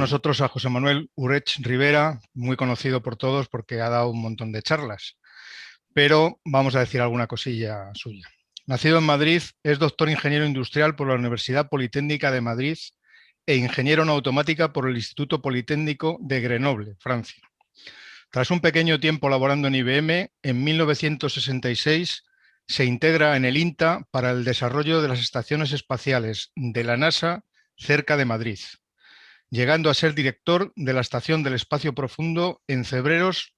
nosotros a José Manuel Urech Rivera, muy conocido por todos porque ha dado un montón de charlas, pero vamos a decir alguna cosilla suya. Nacido en Madrid, es doctor ingeniero industrial por la Universidad Politécnica de Madrid e ingeniero en automática por el Instituto Politécnico de Grenoble, Francia. Tras un pequeño tiempo laborando en IBM, en 1966 se integra en el INTA para el desarrollo de las estaciones espaciales de la NASA cerca de Madrid, llegando a ser director de la Estación del Espacio Profundo en Cebreros,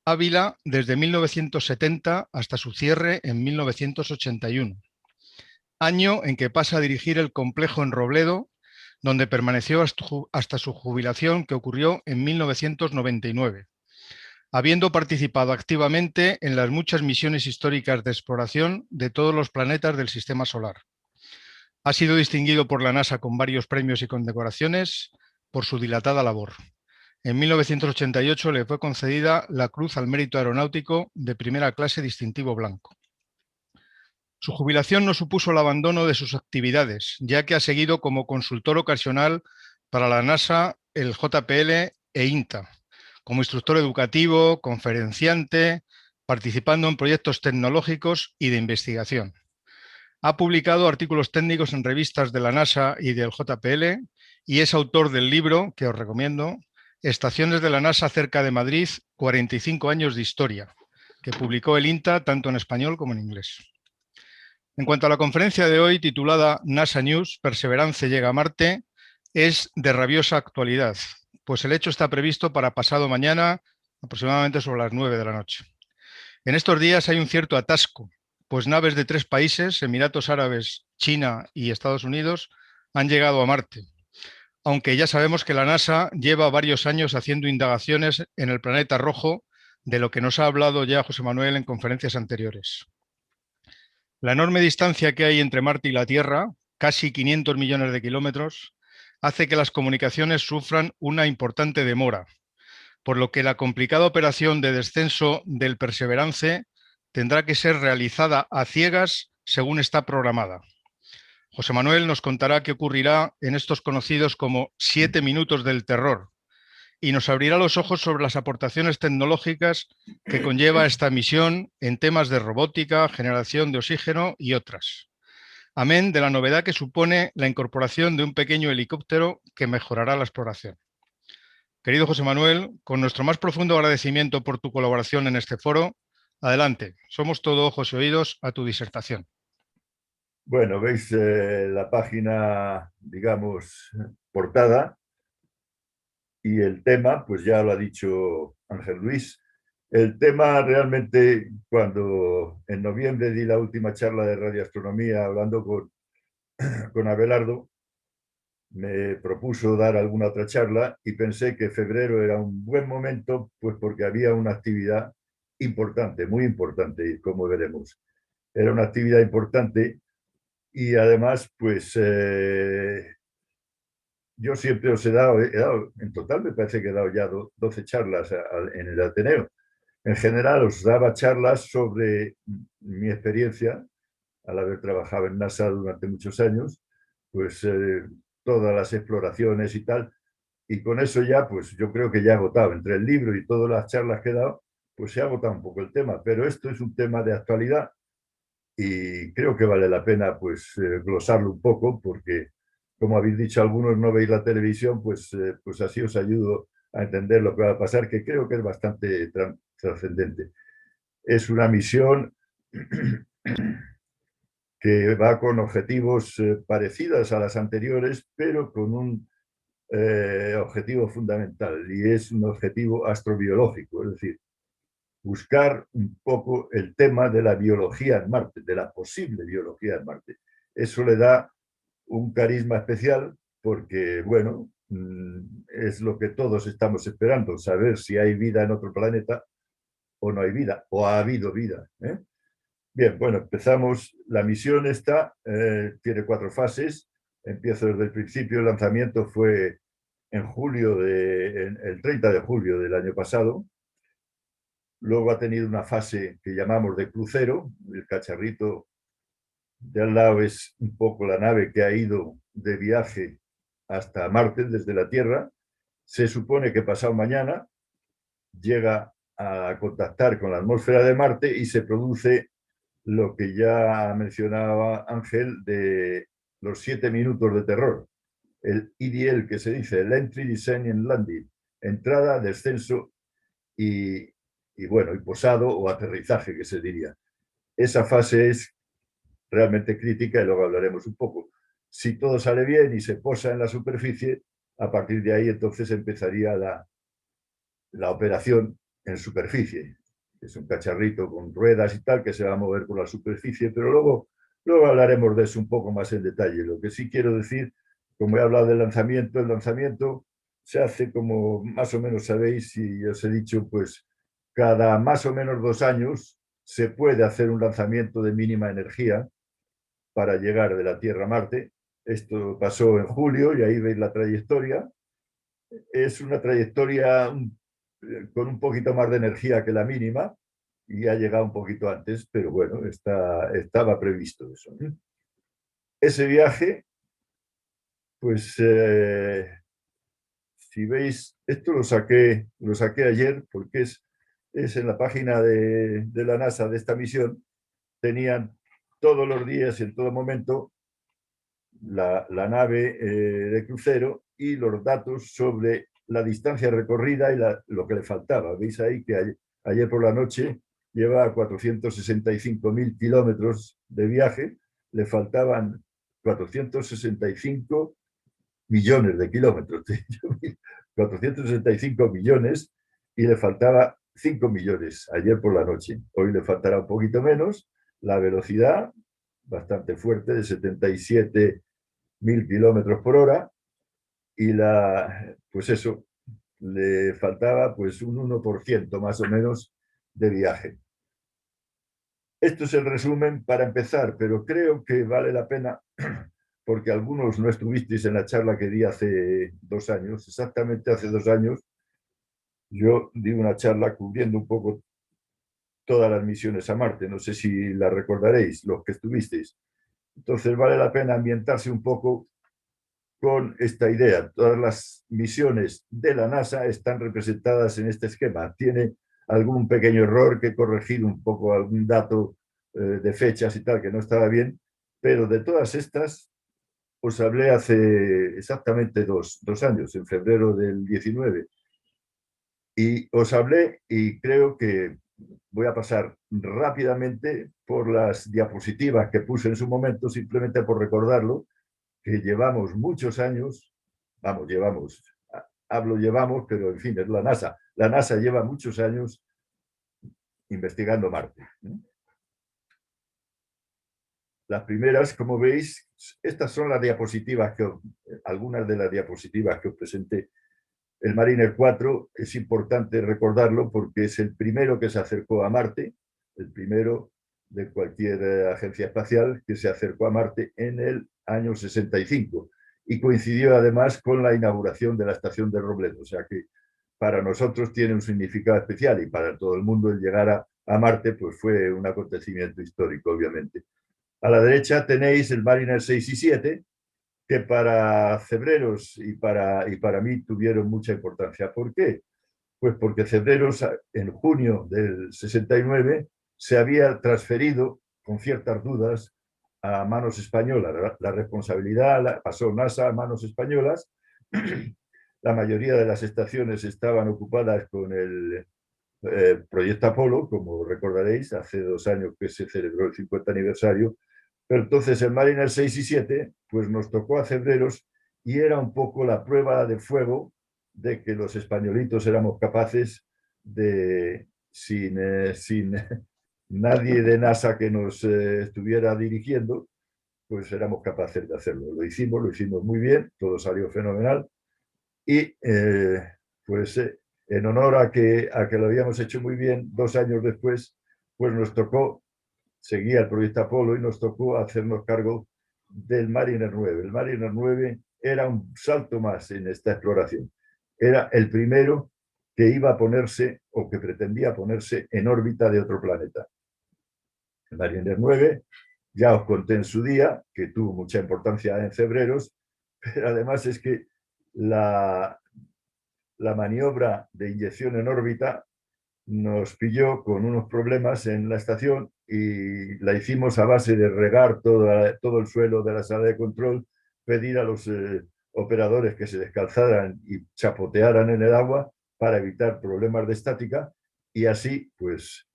Ávila, desde 1970 hasta su cierre en 1981, año en que pasa a dirigir el complejo en Robledo, donde permaneció hasta su jubilación, que ocurrió en 1999, habiendo participado activamente en las muchas misiones históricas de exploración de todos los planetas del Sistema Solar. Ha sido distinguido por la NASA con varios premios y condecoraciones por su dilatada labor. En 1988 le fue concedida la Cruz al Mérito Aeronáutico de primera clase distintivo blanco. Su jubilación no supuso el abandono de sus actividades, ya que ha seguido como consultor ocasional para la NASA, el JPL e INTA, como instructor educativo, conferenciante, participando en proyectos tecnológicos y de investigación. Ha publicado artículos técnicos en revistas de la NASA y del JPL y es autor del libro, que os recomiendo, Estaciones de la NASA cerca de Madrid, 45 años de historia, que publicó el INTA tanto en español como en inglés. En cuanto a la conferencia de hoy, titulada NASA News, Perseverance llega a Marte, es de rabiosa actualidad, pues el hecho está previsto para pasado mañana, aproximadamente sobre las 9 de la noche. En estos días hay un cierto atasco, pues naves de 3 países, Emiratos Árabes, China y Estados Unidos, han llegado a Marte, aunque ya sabemos que la NASA lleva varios años haciendo indagaciones en el planeta rojo, de lo que nos ha hablado ya José Manuel en conferencias anteriores. La enorme distancia que hay entre Marte y la Tierra, casi 500 millones de kilómetros, hace que las comunicaciones sufran una importante demora, por lo que la complicada operación de descenso del Perseverance tendrá que ser realizada a ciegas según está programada. José Manuel nos contará qué ocurrirá en estos conocidos como 7 minutos del terror y nos abrirá los ojos sobre las aportaciones tecnológicas que conlleva esta misión en temas de robótica, generación de oxígeno y otras. Amén de la novedad que supone la incorporación de un pequeño helicóptero que mejorará la exploración. Querido José Manuel, con nuestro más profundo agradecimiento por tu colaboración en este foro, adelante, somos todo ojos y oídos a tu disertación. Bueno, veis la página, digamos, portada y el tema, pues ya lo ha dicho Ángel Luis. El tema realmente, cuando en noviembre di la última charla de radioastronomía hablando con Abelardo, me propuso dar alguna otra charla y pensé que febrero era un buen momento, pues porque había una actividad importante, muy importante, como veremos. Era una actividad importante y además, pues yo siempre os he dado, en total me parece que he dado ya 12 charlas en el Ateneo. En general os daba charlas sobre mi experiencia al haber trabajado en NASA durante muchos años, pues todas las exploraciones y tal. Y con eso ya, pues yo creo que ya he agotado, entre el libro y todas las charlas que he dado, pues se ha agotado un poco el tema. Pero esto es un tema de actualidad y creo que vale la pena pues glosarlo un poco porque, como habéis dicho algunos, no veis la televisión, pues así os ayudo a entender lo que va a pasar, que creo que es bastante trascendente. Es una misión que va con objetivos parecidos a las anteriores, pero con un objetivo fundamental, y es un objetivo astrobiológico, es decir, buscar un poco el tema de la biología en Marte, de la posible biología en Marte. Eso le da un carisma especial porque, bueno, es lo que todos estamos esperando, saber si hay vida en otro planeta o no hay vida, o ha habido vida. Bien, bueno, empezamos. La misión esta tiene 4 fases. Empiezo desde el principio. El lanzamiento fue el 30 de julio del año pasado. Luego ha tenido una fase que llamamos de crucero. El cacharrito de al lado es un poco la nave que ha ido de viaje hasta Marte desde la Tierra. Se supone que pasado mañana llega a contactar con la atmósfera de Marte y se produce lo que ya mencionaba Ángel de los 7 minutos de terror, el EDL que se dice, el Entry, Descent and Landing, entrada, descenso y bueno, y posado o aterrizaje que se diría. Esa fase es realmente crítica y luego hablaremos un poco. Si todo sale bien y se posa en la superficie, a partir de ahí entonces empezaría la operación en superficie. Es un cacharrito con ruedas y tal que se va a mover por la superficie, pero luego hablaremos de eso un poco más en detalle. Lo que sí quiero decir, como he hablado del lanzamiento, el lanzamiento se hace como más o menos sabéis y os he dicho, pues cada más o menos 2 años se puede hacer un lanzamiento de mínima energía para llegar de la Tierra a Marte. Esto pasó en julio y ahí veis la trayectoria. Es una trayectoria con un poquito más de energía que la mínima y ha llegado un poquito antes, pero bueno, estaba previsto eso. Ese viaje, pues si veis, esto lo saqué ayer porque es en la página de la NASA de esta misión, tenían todos los días y en todo momento la nave de crucero y los datos sobre la distancia recorrida y lo que le faltaba. Veis ahí que ayer por la noche lleva 465.000 kilómetros de viaje, le faltaban 465 millones de kilómetros, 465 millones y le faltaba 5 millones ayer por la noche. Hoy le faltará un poquito menos, la velocidad bastante fuerte de 77.000 kilómetros por hora y pues eso, le faltaba pues un 1% más o menos de viaje. Esto es el resumen para empezar, pero creo que vale la pena porque algunos no estuvisteis en la charla que di hace 2 años, exactamente hace 2 años, yo di una charla cubriendo un poco todas las misiones a Marte, no sé si la recordaréis, los que estuvisteis. Entonces vale la pena ambientarse un poco con esta idea. Todas las misiones de la NASA están representadas en este esquema. Tiene algún pequeño error que corregir un poco, algún dato de fechas y tal que no estaba bien, pero de todas estas os hablé hace exactamente dos años, en febrero del 19. Y os hablé y creo que voy a pasar rápidamente por las diapositivas que puse en su momento, simplemente por recordarlo, que llevamos muchos años, vamos, llevamos, pero en fin, es la NASA. La NASA lleva muchos años investigando Marte. Las primeras, como veis, estas son las diapositivas algunas de las diapositivas que os presenté. El Mariner 4 es importante recordarlo porque es el primero que se acercó a Marte, el primero de cualquier agencia espacial que se acercó a Marte en el año 65 y coincidió además con la inauguración de la estación de Robledo, o sea que para nosotros tiene un significado especial y para todo el mundo el llegar a Marte pues fue un acontecimiento histórico, obviamente. A la derecha tenéis el Mariner 6 y 7, que para Cebreros y para mí tuvieron mucha importancia. ¿Por qué? Pues porque Cebreros en junio del 69 se había transferido con ciertas dudas a manos españolas. La responsabilidad pasó NASA a manos españolas. La mayoría de las estaciones estaban ocupadas con el proyecto Apolo, como recordaréis, hace 2 años que se celebró el 50 aniversario. Pero entonces el Mariner 6 y 7 pues nos tocó a Cebreros y era un poco la prueba de fuego de que los españolitos éramos capaces de, sin nadie de NASA que nos estuviera dirigiendo, pues éramos capaces de hacerlo. Lo hicimos muy bien, todo salió fenomenal y pues en honor a que lo habíamos hecho muy bien, 2 años después, pues nos tocó, seguía el proyecto Apolo y nos tocó hacernos cargo del Mariner 9. El Mariner 9 era un salto más en esta exploración. Era el primero que iba a ponerse o que pretendía ponerse en órbita de otro planeta. El Mariner 9, ya os conté en su día, que tuvo mucha importancia en Cebreros, pero además es que la maniobra de inyección en órbita nos pilló con unos problemas en la estación y la hicimos a base de regar todo el suelo de la sala de control, pedir a los operadores que se descalzaran y chapotearan en el agua para evitar problemas de estática, y así pues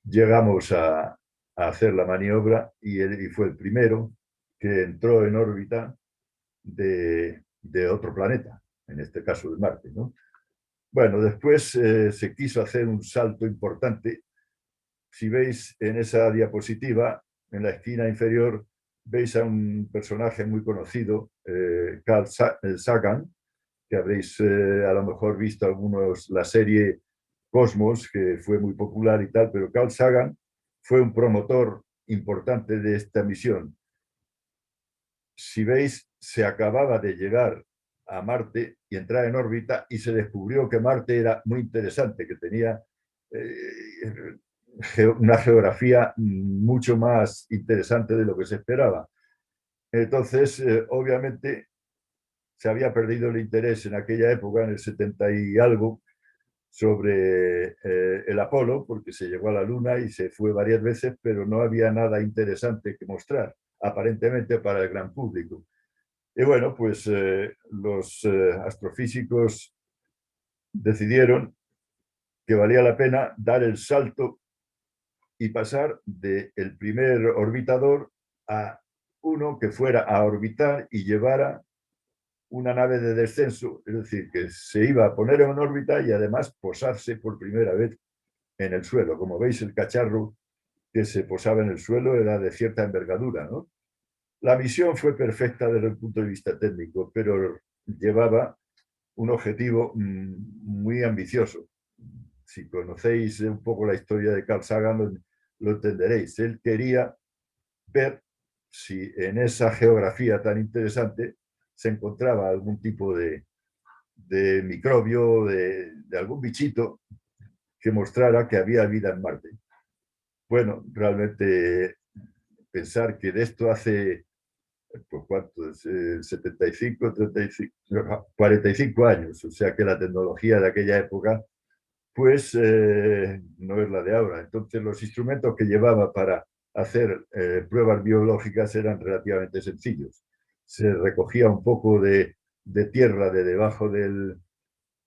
llegamos a hacer la maniobra y fue el primero que entró en órbita de otro planeta, en este caso de Marte, ¿no? Bueno, después se quiso hacer un salto importante. Si veis en esa diapositiva, en la esquina inferior, veis a un personaje muy conocido, Carl Sagan, que habréis a lo mejor visto algunos, la serie Cosmos, que fue muy popular y tal, pero Carl Sagan fue un promotor importante de esta misión. Si veis, se acababa de llegar a Marte y entrar en órbita y se descubrió que Marte era muy interesante, que tenía una geografía mucho más interesante de lo que se esperaba. Entonces, obviamente, se había perdido el interés en aquella época, en el 70 y algo, sobre el Apolo, porque se llegó a la Luna y se fue varias veces, pero no había nada interesante que mostrar, aparentemente para el gran público. Y bueno, pues los astrofísicos decidieron que valía la pena dar el salto y pasar del primer orbitador a uno que fuera a orbitar y llevara una nave de descenso, es decir, que se iba a poner en órbita y además posarse por primera vez en el suelo. Como veis, el cacharro que se posaba en el suelo era de cierta envergadura, ¿no? La misión fue perfecta desde el punto de vista técnico, pero llevaba un objetivo muy ambicioso. Si conocéis un poco la historia de Carl Sagan, lo entenderéis. Él quería ver si en esa geografía tan interesante se encontraba algún tipo de microbio, de algún bichito que mostrara que había vida en Marte. Bueno, realmente pensar que de esto hace, pues cuánto, 75, 35, 45 años, o sea que la tecnología de aquella época pues no es la de ahora. Entonces los instrumentos que llevaba para hacer pruebas biológicas eran relativamente sencillos. Se recogía un poco de tierra de debajo del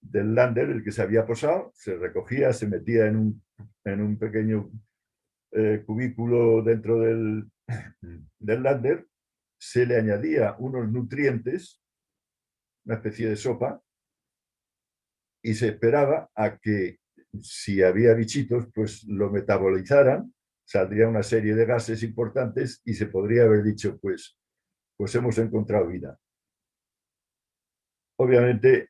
lander, el que se había posado, se recogía, se metía en un pequeño cubículo dentro del lander, se le añadía unos nutrientes, una especie de sopa, y se esperaba a que si había bichitos, pues lo metabolizaran, saldría una serie de gases importantes y se podría haber dicho, pues hemos encontrado vida. Obviamente,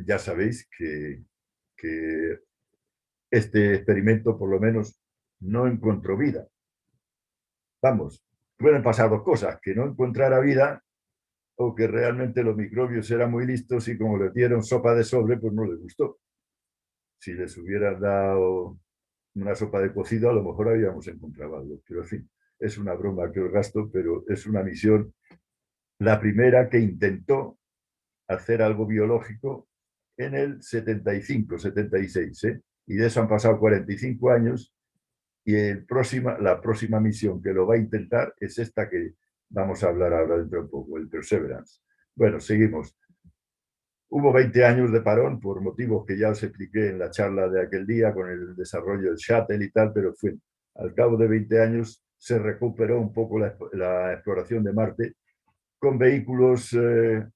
ya sabéis que este experimento por lo menos no encontró vida. Vamos, pueden pasar dos cosas, que no encontrara vida o que realmente los microbios eran muy listos y como les dieron sopa de sobre, pues no les gustó. Si les hubieran dado una sopa de cocido, a lo mejor habíamos encontrado algo. Pero en fin, es una broma que os gasto, pero es una misión, la primera que intentó hacer algo biológico en el 75, 76, ¿eh? Y de eso han pasado 45 años y la próxima misión que lo va a intentar es esta que vamos a hablar ahora dentro de poco, el Perseverance. Bueno, seguimos. Hubo 20 años de parón por motivos que ya os expliqué en la charla de aquel día con el desarrollo del shuttle y tal, pero fue, al cabo de 20 años se recuperó un poco la exploración de Marte con vehículos. El,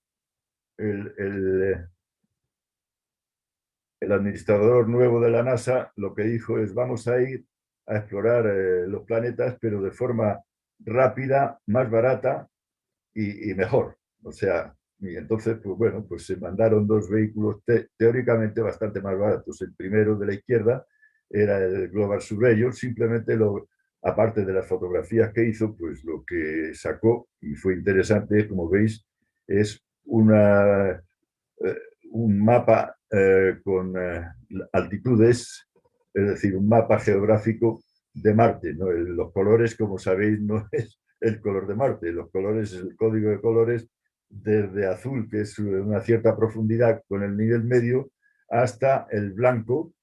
el, el administrador nuevo de la NASA lo que dijo es vamos a ir a explorar los planetas, pero de forma rápida, más barata y mejor. O sea, y entonces, pues bueno, pues se mandaron dos vehículos teóricamente bastante más baratos. El primero de la izquierda era el Global Surveyor, simplemente aparte de las fotografías que hizo, pues lo que sacó, y fue interesante, como veis, es un mapa con altitudes, es decir, un mapa geográfico de Marte, ¿no? Los colores, como sabéis, no es el color de Marte, los colores, el código de colores desde azul, que es una cierta profundidad con el nivel medio, hasta el blanco,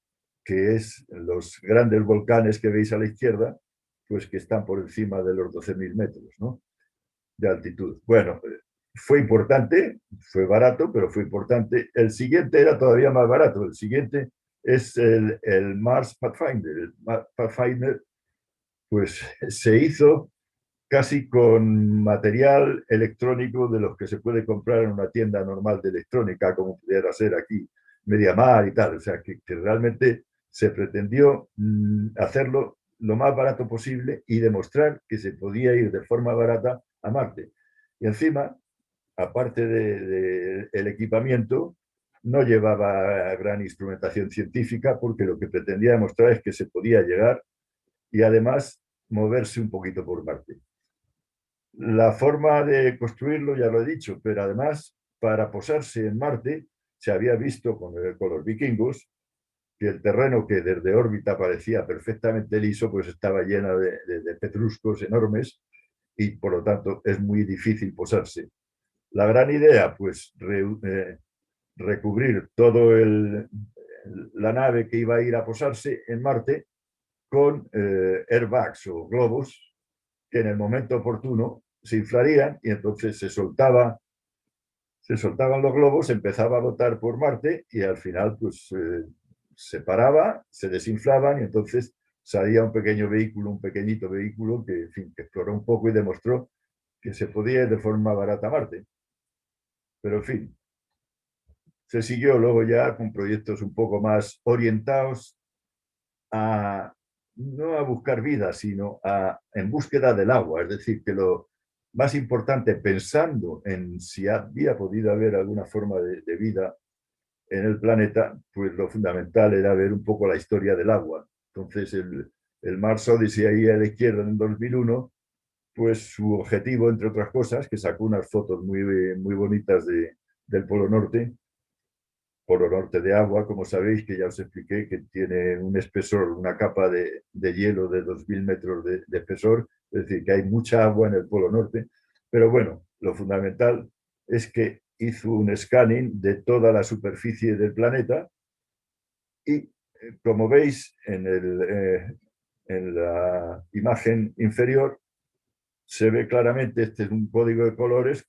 que es los grandes volcanes que veis a la izquierda, pues que están por encima de los 12.000 metros, ¿no?, de altitud. Bueno, fue importante, fue barato, pero fue importante. El siguiente era todavía más barato. El siguiente es el Mars Pathfinder. El Mars Pathfinder, pues se hizo casi con material electrónico de los que se puede comprar en una tienda normal de electrónica, como pudiera ser aquí MediaMarkt y tal. O sea, que realmente se pretendió hacerlo lo más barato posible y demostrar que se podía ir de forma barata a Marte. Y encima, aparte del equipamiento, no llevaba gran instrumentación científica, porque lo que pretendía demostrar es que se podía llegar y además moverse un poquito por Marte. La forma de construirlo ya lo he dicho, pero además, para posarse en Marte, se había visto con los vikingos que el terreno, que desde órbita parecía perfectamente liso, pues estaba lleno de pedruscos enormes y por lo tanto es muy difícil posarse. La gran idea, pues recubrir todo la nave que iba a ir a posarse en Marte con airbags o globos que en el momento oportuno se inflarían y entonces se soltaban los globos, empezaba a botar por Marte y al final pues se paraba, se desinflaban y entonces salía un pequeño vehículo, un pequeñito vehículo que, en fin, que exploró un poco y demostró que se podía ir de forma barata a Marte. Pero en fin, se siguió luego ya con proyectos un poco más orientados a, no a buscar vida, sino en búsqueda del agua. Es decir, que lo más importante, pensando en si había podido haber alguna forma de vida en el planeta, pues lo fundamental era ver un poco la historia del agua. Entonces, el Mars Odyssey ahí a la izquierda en 2001, pues su objetivo, entre otras cosas, que sacó unas fotos muy bonitas del Polo Norte, Polo Norte de agua, como sabéis, que ya os expliqué, que tiene un espesor, una capa de hielo de 2.000 metros de espesor, es decir, que hay mucha agua en el Polo Norte. Pero bueno, lo fundamental es que hizo un scanning de toda la superficie del planeta y, como veis en la imagen inferior, se ve claramente, este es un código de colores,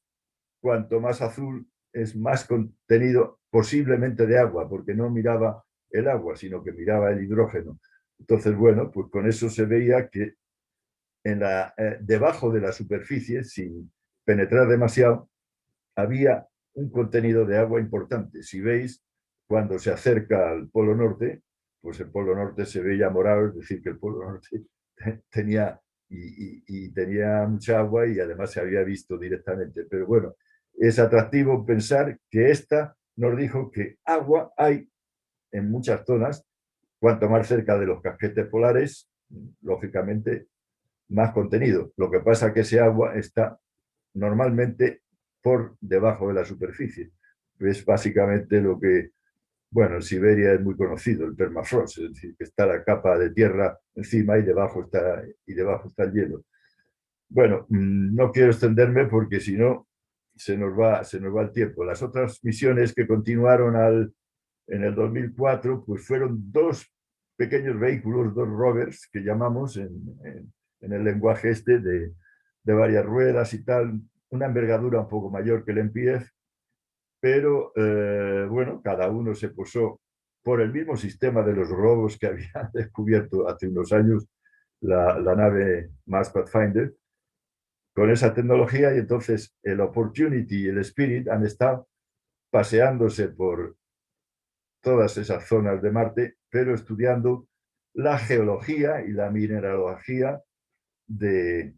cuanto más azul es más contenido posiblemente de agua, porque no miraba el agua, sino que miraba el hidrógeno. Entonces, bueno, pues con eso se veía que debajo de la superficie, sin penetrar demasiado, había un contenido de agua importante. Si veis, cuando se acerca al Polo Norte, pues el Polo Norte se veía morado, es decir, que el Polo Norte tenía tenía mucha agua y además se había visto directamente. Pero bueno, es atractivo pensar que esta nos dijo que agua hay en muchas zonas. Cuanto más cerca de los casquetes polares, lógicamente, más contenido. Lo que pasa es que ese agua está normalmente por debajo de la superficie. Es básicamente lo que, bueno, en Siberia es muy conocido, el permafrost, es decir, que está la capa de tierra encima y debajo está el hielo. Bueno, no quiero extenderme porque si no se nos va el tiempo. Las otras misiones que continuaron en el 2004 pues fueron dos pequeños vehículos, dos rovers que llamamos en el lenguaje este de varias ruedas y tal, una envergadura un poco mayor que el MPF, pero bueno, cada uno se posó por el mismo sistema de los robos que había descubierto hace unos años la nave Mars Pathfinder, con esa tecnología. Y entonces el Opportunity y el Spirit han estado paseándose por todas esas zonas de Marte, pero estudiando la geología y la mineralogía de,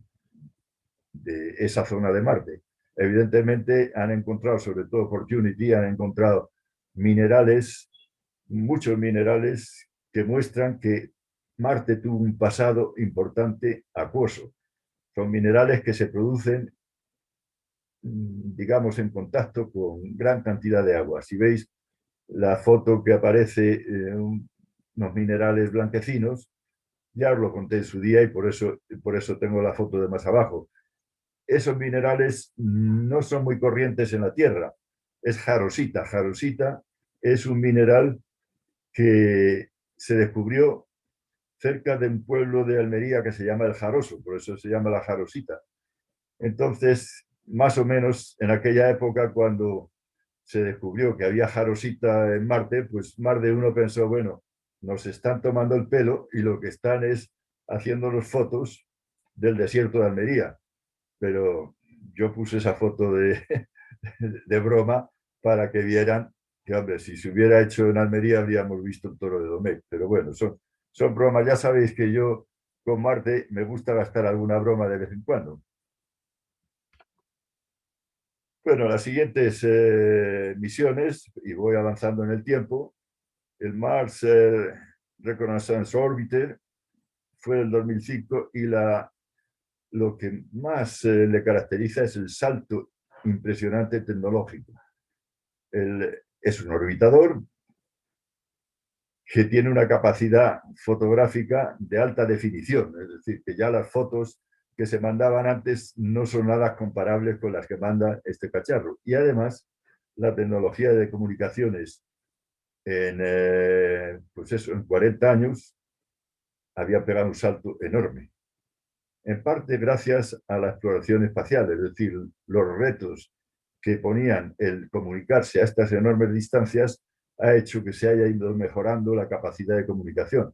de esa zona de Marte. Evidentemente han encontrado, sobre todo Opportunity, han encontrado minerales, muchos minerales que muestran que Marte tuvo un pasado importante acuoso. Son minerales que se producen, digamos, en contacto con gran cantidad de agua. Si veis la foto que aparece, unos minerales blanquecinos, ya os lo conté en su día y por eso tengo la foto de más abajo. esos minerales no son muy corrientes en la Tierra. Es jarosita. Jarosita es un mineral que se descubrió cerca de un pueblo de Almería que se llama El Jaroso, por eso se llama la jarosita. Entonces, más o menos en aquella época, cuando se descubrió que había jarosita en Marte, pues más de uno pensó, bueno, nos están tomando el pelo y lo que están es haciéndonos fotos del desierto de Almería. Pero yo puse esa foto de broma para que vieran que, hombre, si se hubiera hecho en Almería habríamos visto el toro de Domecq. Pero bueno, son bromas. Ya sabéis que yo con Marte me gusta gastar alguna broma de vez en cuando. Bueno, las siguientes misiones, y voy avanzando en el tiempo, el Mars Reconnaissance Orbiter fue el 2005 y lo que más le caracteriza es el salto impresionante tecnológico. Es un orbitador que tiene una capacidad fotográfica de alta definición, es decir, que ya las fotos que se mandaban antes no son nada comparables con las que manda este cacharro. Y además, la tecnología de comunicaciones pues eso, en 40 años había pegado un salto enorme. En parte gracias a la exploración espacial, es decir, los retos que ponían el comunicarse a estas enormes distancias ha hecho que se haya ido mejorando la capacidad de comunicación.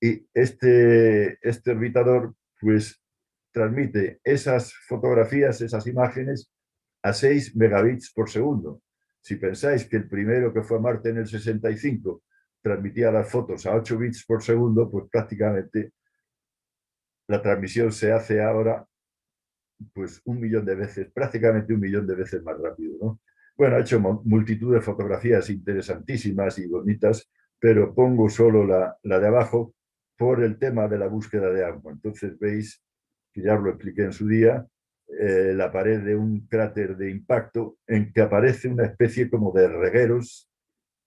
Y este orbitador pues transmite esas fotografías, esas imágenes a 6 megabits por segundo. Si pensáis que el primero que fue a Marte en el 65 transmitía las fotos a 8 bits por segundo, pues prácticamente la transmisión se hace ahora pues 1 millón de veces, prácticamente 1 millón de veces más rápido, ¿no? Bueno, he hecho multitud de fotografías interesantísimas y bonitas, pero pongo solo la de abajo por el tema de la búsqueda de agua. Entonces veis, que ya os lo expliqué en su día, la pared de un cráter de impacto en que aparece una especie como de regueros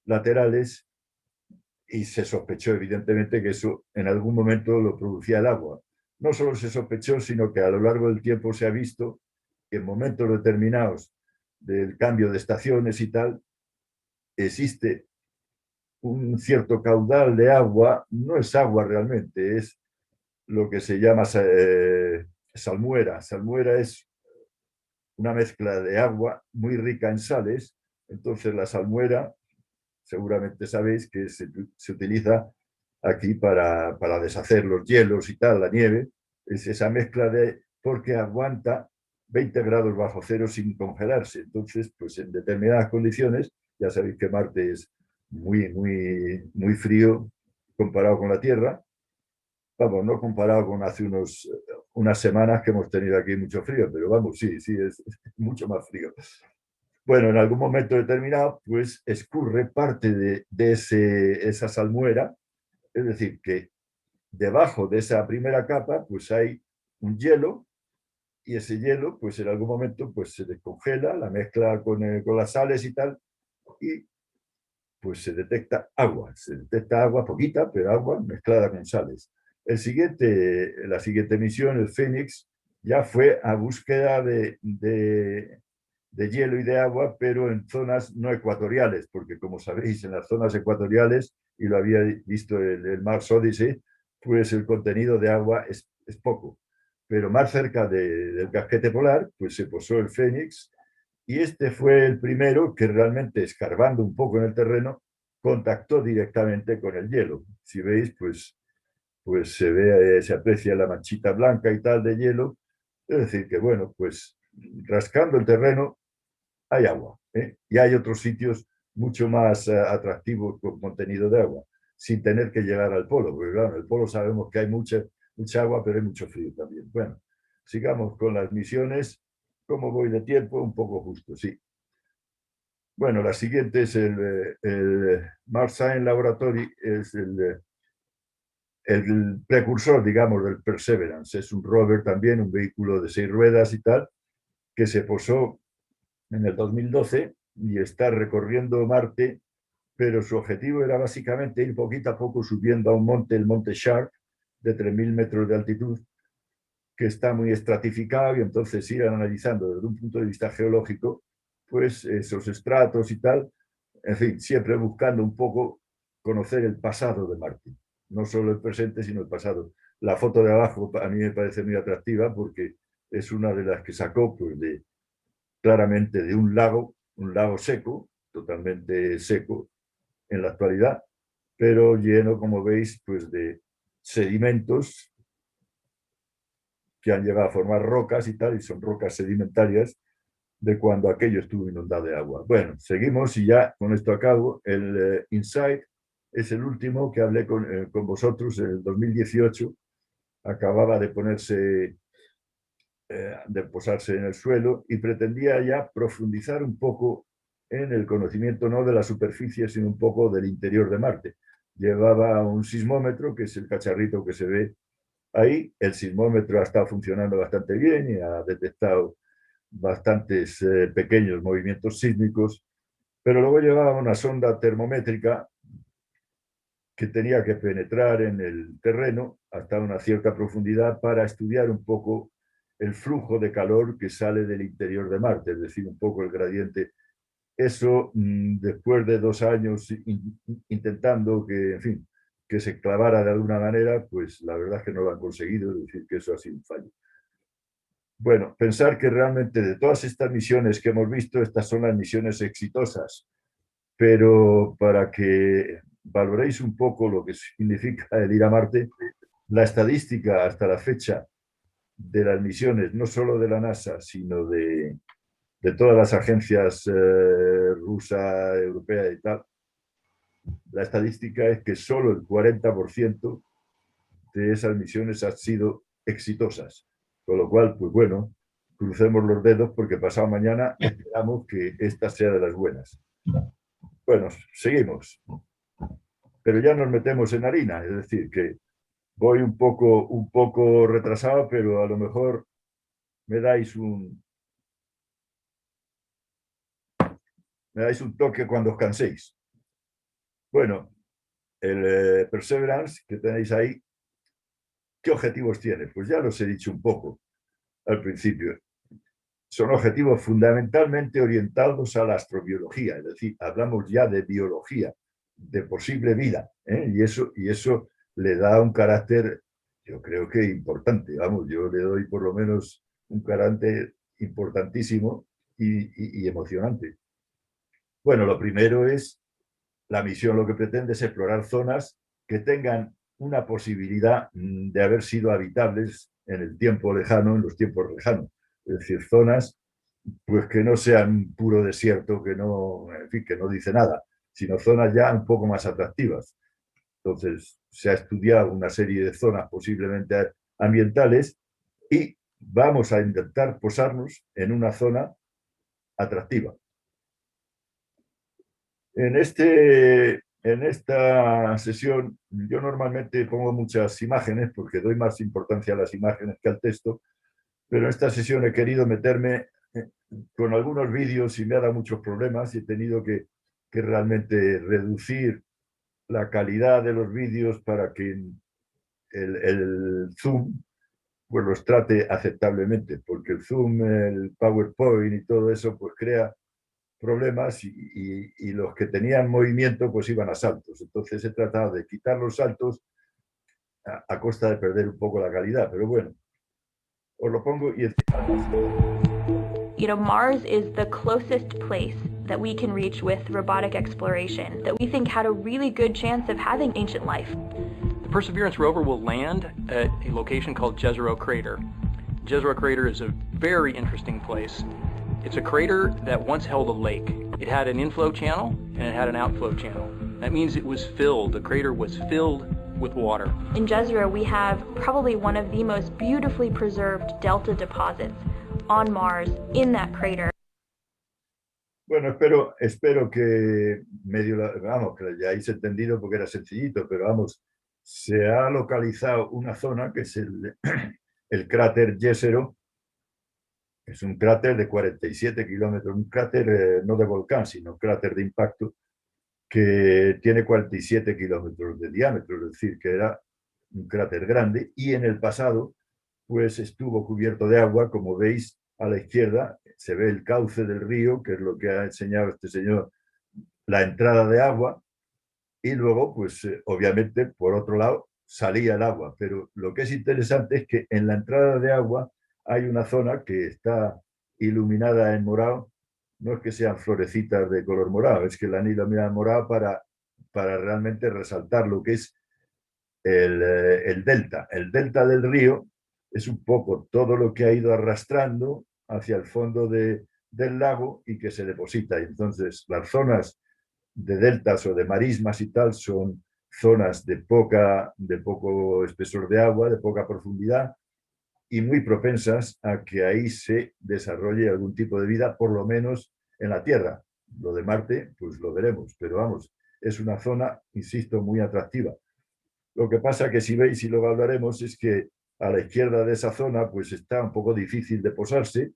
laterales y se sospechó evidentemente que eso en algún momento lo producía el agua. No solo se sospechó, sino que a lo largo del tiempo se ha visto que en momentos determinados del cambio de estaciones y tal, existe un cierto caudal de agua, no es agua realmente, es lo que se llama salmuera. Salmuera es una mezcla de agua muy rica en sales, entonces la salmuera, seguramente sabéis que se utiliza aquí para deshacer los hielos y tal, la nieve, es esa mezcla porque aguanta 20 grados bajo cero sin congelarse. Entonces, pues en determinadas condiciones, ya sabéis que Marte es muy frío comparado con la Tierra. Vamos, no comparado con hace unas semanas que hemos tenido aquí mucho frío, pero vamos, sí, es mucho más frío. Bueno, en algún momento determinado, pues escurre parte de esa salmuera, es decir, que debajo de esa primera capa, pues hay un hielo, y ese hielo, pues en algún momento, pues se descongela, la mezcla con las sales y tal, y pues se detecta agua poquita, pero agua mezclada con sales. La siguiente misión, el Fénix, ya fue a búsqueda de hielo y de agua, pero en zonas no ecuatoriales, porque como sabéis, en las zonas ecuatoriales, y lo había visto el Mars Odyssey, pues el contenido de agua es poco. Pero más cerca del casquete polar, pues se posó el Fénix, y este fue el primero que realmente, escarbando un poco en el terreno, contactó directamente con el hielo. Si veis, pues se aprecia la manchita blanca y tal de hielo. Es decir, que bueno, pues rascando el terreno hay agua, ¿eh? Y hay otros sitios mucho más atractivos con contenido de agua, sin tener que llegar al polo, porque claro, en el polo sabemos que hay mucha agua, pero hay mucho frío también. Bueno, sigamos con las misiones. ¿Cómo voy de tiempo? Un poco justo, sí. Bueno, la siguiente es el Mars Science Laboratory, es el precursor, digamos, del Perseverance. Es un rover también, un vehículo de 6 ruedas y tal, que se posó en el 2012 y está recorriendo Marte, pero su objetivo era básicamente ir poquito a poco subiendo a un monte, el monte Sharp, de 3.000 metros de altitud, que está muy estratificado y entonces ir analizando desde un punto de vista geológico, pues esos estratos y tal, en fin, siempre buscando un poco conocer el pasado de Marte, no solo el presente, sino el pasado. La foto de abajo a mí me parece muy atractiva porque es una de las que sacó pues, claramente de un lago seco, totalmente seco en la actualidad, pero lleno, como veis, pues de sedimentos que han llegado a formar rocas y tal, y son rocas sedimentarias de cuando aquello estuvo inundado de agua. Bueno, seguimos y ya con esto acabo. El Insight es el último que hablé con vosotros en el 2018. Acababa de posarse en el suelo y pretendía ya profundizar un poco en el conocimiento no de la superficie, sino un poco del interior de Marte. Llevaba un sismómetro, que es el cacharrito que se ve ahí. El sismómetro ha estado funcionando bastante bien y ha detectado bastantes pequeños movimientos sísmicos, pero luego llevaba una sonda termométrica que tenía que penetrar en el terreno hasta una cierta profundidad para estudiar un poco el flujo de calor que sale del interior de Marte, es decir, un poco el gradiente. Eso, después de 2 años intentando que, en fin, que se clavara de alguna manera, pues la verdad es que no lo han conseguido, es decir, que eso ha sido un fallo. Bueno, pensar que realmente de todas estas misiones que hemos visto, estas son las misiones exitosas, pero para que valoréis un poco lo que significa el ir a Marte, la estadística hasta la fecha de las misiones, no solo de la NASA, sino de todas las agencias rusa, europea y tal, la estadística es que solo el 40% de esas misiones han sido exitosas. Con lo cual, pues bueno, crucemos los dedos porque pasado mañana esperamos que esta sea de las buenas. Bueno, seguimos. Pero ya nos metemos en harina, es decir, que voy un poco retrasado, pero a lo mejor me dais un toque cuando os canséis. Bueno, el Perseverance que tenéis ahí, ¿qué objetivos tiene? Pues ya los he dicho un poco al principio. Son objetivos fundamentalmente orientados a la astrobiología, es decir, hablamos ya de biología, de posible vida, ¿eh? Y eso le da un carácter, yo creo que importante, vamos, yo le doy por lo menos un carácter importantísimo y emocionante. Bueno, lo primero es, la misión lo que pretende es explorar zonas que tengan una posibilidad de haber sido habitables en el tiempo lejano, en los tiempos lejanos. Es decir, zonas pues que no sean puro desierto, que no, en fin, que no dice nada, sino zonas ya un poco más atractivas. Entonces, se ha estudiado una serie de zonas posiblemente ambientales y vamos a intentar posarnos en una zona atractiva. En esta sesión yo normalmente pongo muchas imágenes porque doy más importancia a las imágenes que al texto, pero en esta sesión he querido meterme con algunos vídeos y me ha dado muchos problemas y he tenido que realmente reducir la calidad de los vídeos para que el Zoom pues los trate aceptablemente, porque el Zoom, el PowerPoint y todo eso pues crea problemas y los que tenían movimiento pues iban a saltos. Entonces he tratado de quitar los saltos a costa de perder un poco la calidad, pero bueno, os lo pongo y You know, Mars is the closest place that we can reach with robotic exploration that we think had a really good chance of having ancient life. The Perseverance rover will land at a location called Jezero Crater. Jezero Crater is a very interesting place. It's a crater that once held a lake. It had an inflow channel and it had an outflow channel. That means it was filled, the crater was filled with water. In Jezero, we have probably one of the most beautifully preserved delta deposits on Mars in that crater. Bueno, espero que vamos, que ya hayáis entendido porque era sencillito, pero vamos, se ha localizado una zona que es el cráter Jezero. Es un cráter de 47 kilómetros, un cráter no de volcán, sino cráter de impacto, que tiene 47 kilómetros de diámetro, es decir, que era un cráter grande y en el pasado pues estuvo cubierto de agua. Como veis, a la izquierda se ve el cauce del río, que es lo que ha enseñado este señor, la entrada de agua, y luego, pues obviamente, por otro lado, salía el agua. Pero lo que es interesante es que en la entrada de agua hay una zona que está iluminada en morado. No es que sean florecitas de color morado, es que la han iluminado en morado para realmente resaltar lo que es el delta. El delta del río es un poco todo lo que ha ido arrastrando hacia el fondo del lago y que se deposita. Y entonces las zonas de deltas o de marismas y tal son zonas de poco espesor de agua, de poca profundidad y muy propensas a que ahí se desarrolle algún tipo de vida, por lo menos en la Tierra. Lo de Marte, pues lo veremos, pero vamos, es una zona, insisto, muy atractiva. Lo que pasa que si veis, y luego hablaremos, es que a la izquierda de esa zona pues está un poco difícil de posarse.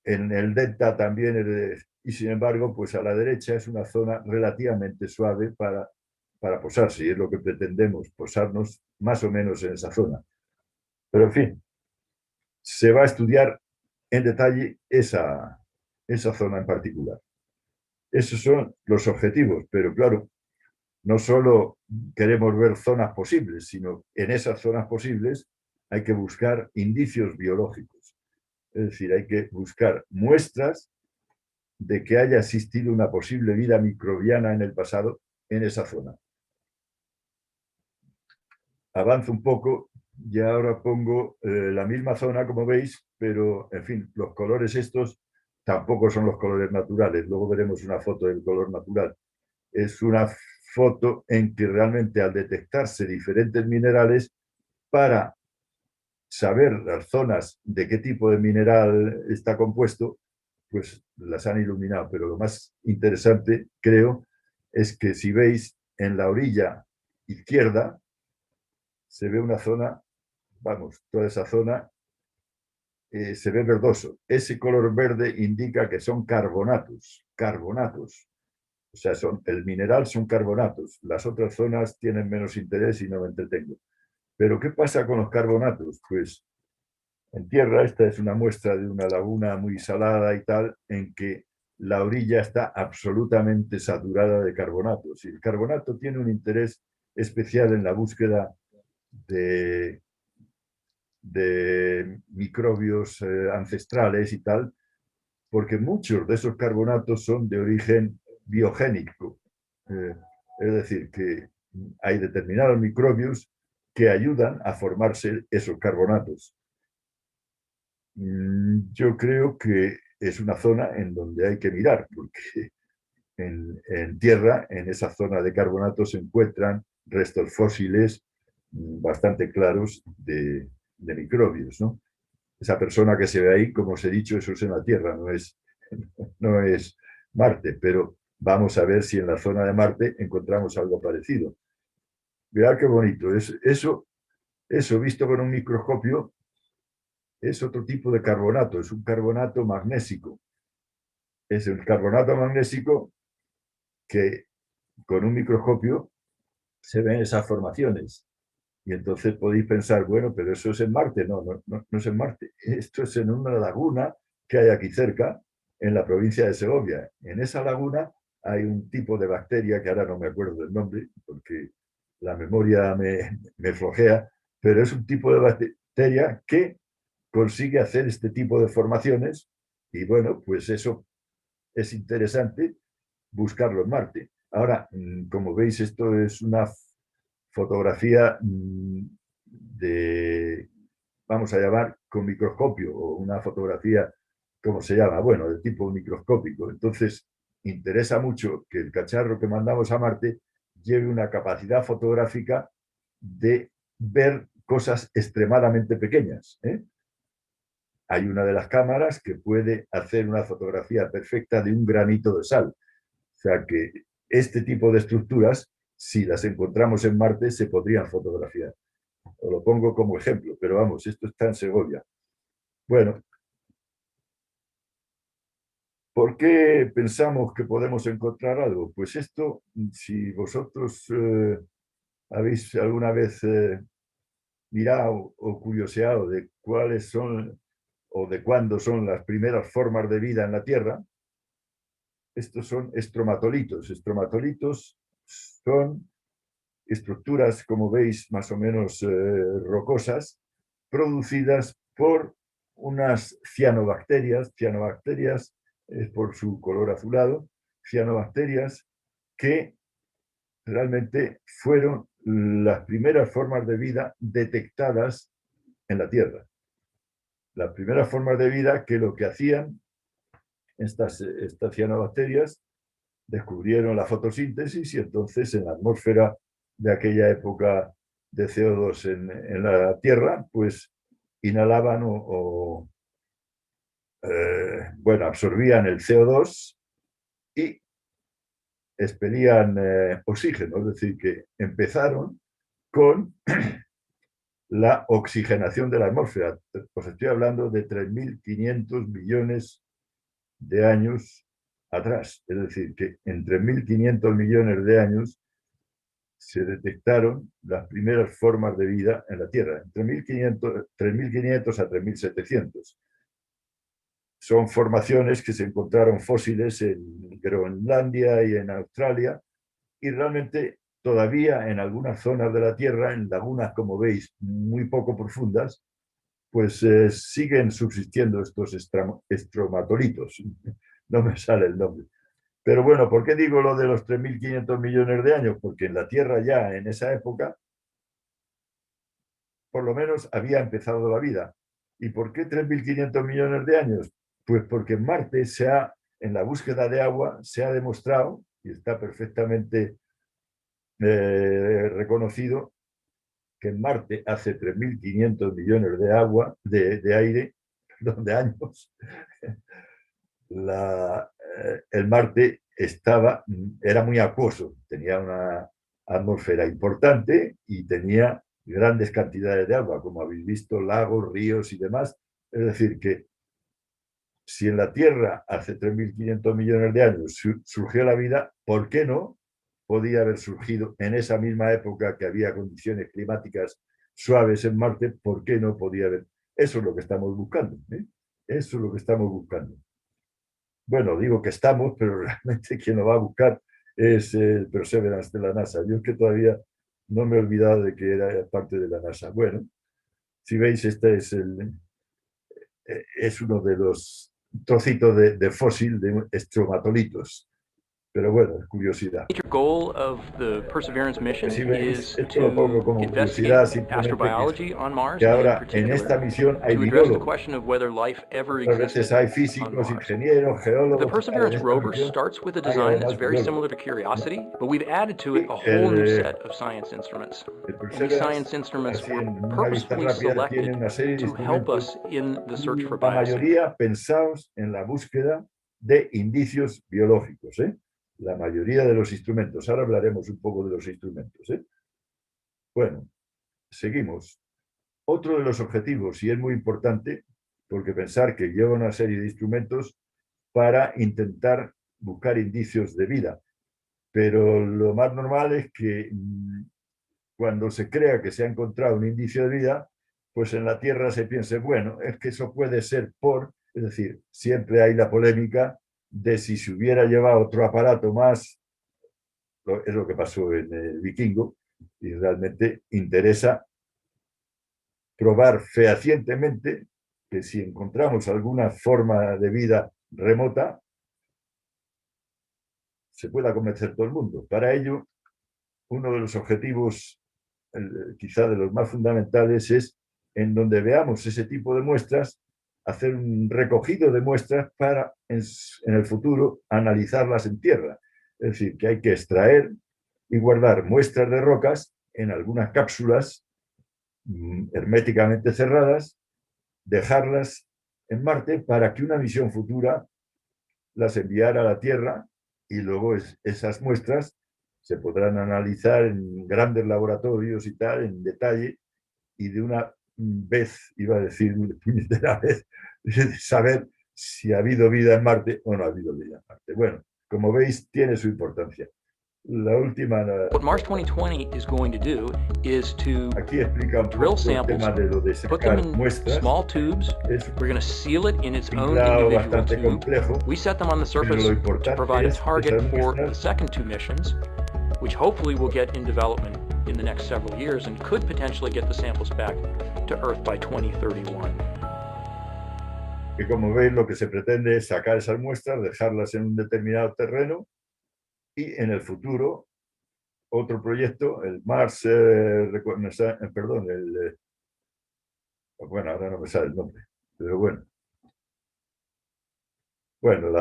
En el delta también, y sin embargo, pues a la derecha es una zona relativamente suave para posarse, y es lo que pretendemos, posarnos más o menos en esa zona. Pero en fin, se va a estudiar en detalle esa zona en particular. Esos son los objetivos, pero claro, no solo queremos ver zonas posibles, sino en esas zonas posibles hay que buscar indicios biológicos. Es decir, hay que buscar muestras de que haya existido una posible vida microbiana en el pasado en esa zona. Avanzo un poco y ahora pongo la misma zona, como veis, pero, en fin, los colores estos tampoco son los colores naturales. Luego veremos una foto del color natural. Es una foto en que realmente al detectarse diferentes minerales, para saber las zonas de qué tipo de mineral está compuesto, pues las han iluminado. Pero lo más interesante, creo, es que si veis en la orilla izquierda, se ve una zona, vamos, toda esa zona se ve verdoso. Ese color verde indica que son carbonatos, carbonatos. O sea, el mineral son carbonatos. Las otras zonas tienen menos interés y no me entretengo. Pero ¿qué pasa con los carbonatos? Pues en tierra, esta es una muestra de una laguna muy salada y tal, en que la orilla está absolutamente saturada de carbonatos. Y el carbonato tiene un interés especial en la búsqueda de microbios ancestrales y tal, porque muchos de esos carbonatos son de origen biogénico. Es decir, que hay determinados microbios que ayudan a formarse esos carbonatos. Yo creo que es una zona en donde hay que mirar, porque en tierra, en esa zona de carbonatos, se encuentran restos fósiles bastante claros de microbios, ¿no? Esa persona que se ve ahí, como os he dicho, eso es en la Tierra, no es Marte, pero vamos a ver si en la zona de Marte encontramos algo parecido. Mirad qué bonito. Eso visto con un microscopio es otro tipo de carbonato, es un carbonato magnésico. Es el carbonato magnésico que con un microscopio se ven esas formaciones. Y entonces podéis pensar, bueno, pero eso es en Marte. No es en Marte. Esto es en una laguna que hay aquí cerca, en la provincia de Segovia. En esa laguna hay un tipo de bacteria, que ahora no me acuerdo del nombre, porque la memoria me flojea, pero es un tipo de bacteria que consigue hacer este tipo de formaciones y bueno, pues eso es interesante buscarlo en Marte. Ahora, como veis, esto es una fotografía vamos a llamar con microscopio, o una fotografía, ¿cómo se llama? Bueno, de tipo microscópico. Entonces, interesa mucho que el cacharro que mandamos a Marte lleve una capacidad fotográfica de ver cosas extremadamente pequeñas. Hay una de las cámaras que puede hacer una fotografía perfecta de un granito de sal. O sea que este tipo de estructuras, si las encontramos en Marte, se podrían fotografiar. Os lo pongo como ejemplo, pero vamos, esto está en Segovia. Bueno, ¿por qué pensamos que podemos encontrar algo? Pues esto, si vosotros habéis alguna vez mirado o curioseado de cuáles son o de cuándo son las primeras formas de vida en la Tierra, estos son estromatolitos. Estromatolitos son estructuras, como veis, más o menos rocosas, producidas por unas cianobacterias. Cianobacterias es por su color azulado. Cianobacterias que realmente fueron las primeras formas de vida detectadas en la Tierra. Las primeras formas de vida que lo que hacían estas cianobacterias descubrieron la fotosíntesis y entonces en la atmósfera de aquella época de CO2 en la Tierra, pues inhalaban bueno, absorbían el CO2 y expelían oxígeno, es decir, que empezaron con la oxigenación de la atmósfera. Os estoy hablando de 3.500 millones de años atrás. Es decir, que en 3.500 millones de años se detectaron las primeras formas de vida en la Tierra, entre 3.500 a 3.700. Son formaciones que se encontraron fósiles en Groenlandia y en Australia, y realmente todavía en algunas zonas de la Tierra, en lagunas, como veis, muy poco profundas, pues siguen subsistiendo estos estromatolitos. No me sale el nombre. Pero bueno, ¿por qué digo lo de los 3.500 millones de años? Porque en la Tierra ya en esa época, por lo menos, había empezado la vida. ¿Y por qué 3.500 millones de años? Pues porque en Marte en la búsqueda de agua se ha demostrado, y está perfectamente reconocido, que en Marte hace 3.500 millones de aire, perdón, de años, el Marte era muy acuoso, tenía una atmósfera importante y tenía grandes cantidades de agua, como habéis visto, lagos, ríos y demás. Es decir, que si en la Tierra hace 3.500 millones de años surgió la vida, ¿por qué no podía haber surgido en esa misma época que había condiciones climáticas suaves en Marte? ¿Por qué no podía haber? Eso es lo que estamos buscando. Eso es lo que estamos buscando. Bueno, digo que estamos, pero realmente quien lo va a buscar es el Perseverance de la NASA. Yo es que todavía no me he olvidado de que era parte de la NASA. Bueno, si veis, este es uno de los trocitos de fósil de estromatolitos. Pero bueno, es curiosidad. Major goal of the Perseverance mission Si veis, is esto lo pongo to como investigate curiosidad, simplemente astrobiology on Mars, que and in ahora en esta particular misión hay to address the biólogos. question of whether life ever Otras veces existed hay on físicos, Mars. ingenieros, The geólogos. En Perseverance esta rover misión starts with a hay design that's además very biólogos. similar to Curiosity, but we've added to it Y a whole new set of science instruments. el And these Perseverance, science instruments así were en una vista purposefully rápida, tiene selected una serie de to help instrumentos, us in the search for la biosync. mayoría pensados en la búsqueda de indicios biológicos. La mayoría de los instrumentos. Ahora hablaremos un poco de los instrumentos. Bueno, seguimos. Otro de los objetivos, y es muy importante, porque pensar que lleva una serie de instrumentos para intentar buscar indicios de vida. Pero lo más normal es que cuando se crea que se ha encontrado un indicio de vida, pues en la Tierra se piense, bueno, es que eso puede ser es decir, siempre hay la polémica de si se hubiera llevado otro aparato más, es lo que pasó en el Vikingo, y realmente interesa probar fehacientemente que si encontramos alguna forma de vida remota, se pueda convencer todo el mundo. Para ello, uno de los objetivos, quizá de los más fundamentales, es en donde veamos ese tipo de muestras, hacer un recogido de muestras para en el futuro analizarlas en tierra. Es decir, que hay que extraer y guardar muestras de rocas en algunas cápsulas herméticamente cerradas, dejarlas en Marte para que una misión futura las enviara a la Tierra y luego esas muestras se podrán analizar en grandes laboratorios y tal, en detalle, y de una vez, iba a decir puñetera vez, saber si ha habido vida en Marte o no ha habido vida en Marte. Bueno, como veis, tiene su importancia. La última, What Mars 2020 is going to do is to aquí explica un drill poco el samples, tema de lo de put them sacar in muestras. small tubes. Es We're going to seal it in its un own tinglado individual bastante tube. complejo, We set them on the pero surface lo to importante provide a es target esas for the muestras second two missions, which hopefully will get in development in the next several years and could potentially get the samples back to Earth by 2031. que, como veis, lo que se pretende es sacar esas muestras, dejarlas en un determinado terreno y en el futuro otro proyecto, el Mars, perdón, bueno, ahora no me sale el nombre, pero bueno. Bueno,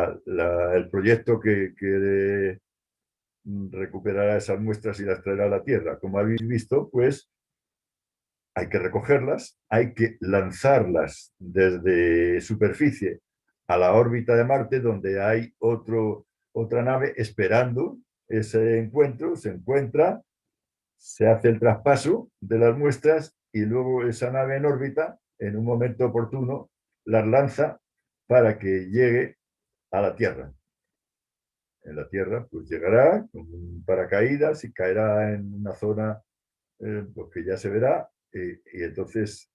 el proyecto que recuperará esas muestras y las traerá a la Tierra. Como habéis visto, pues hay que recogerlas, hay que lanzarlas desde superficie a la órbita de Marte, donde hay otra nave esperando ese encuentro, se encuentra, se hace el traspaso de las muestras y luego esa nave en órbita, en un momento oportuno, las lanza para que llegue a la Tierra. En la Tierra, pues llegará con un paracaídas y caerá en una zona pues que ya se verá y entonces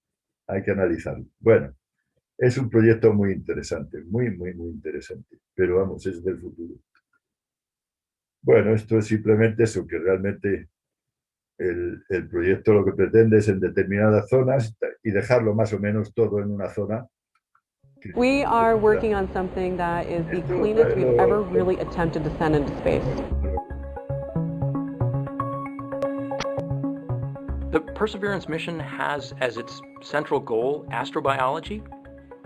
hay que analizarlo. Bueno, es un proyecto muy interesante, muy interesante, pero vamos, es del futuro. Bueno, esto es simplemente eso, que realmente el proyecto lo que pretende es en determinadas zonas y dejarlo más o menos todo en una zona. We are working on something that is the cleanest we've ever really attempted to send into space. The Perseverance mission has as its central goal astrobiology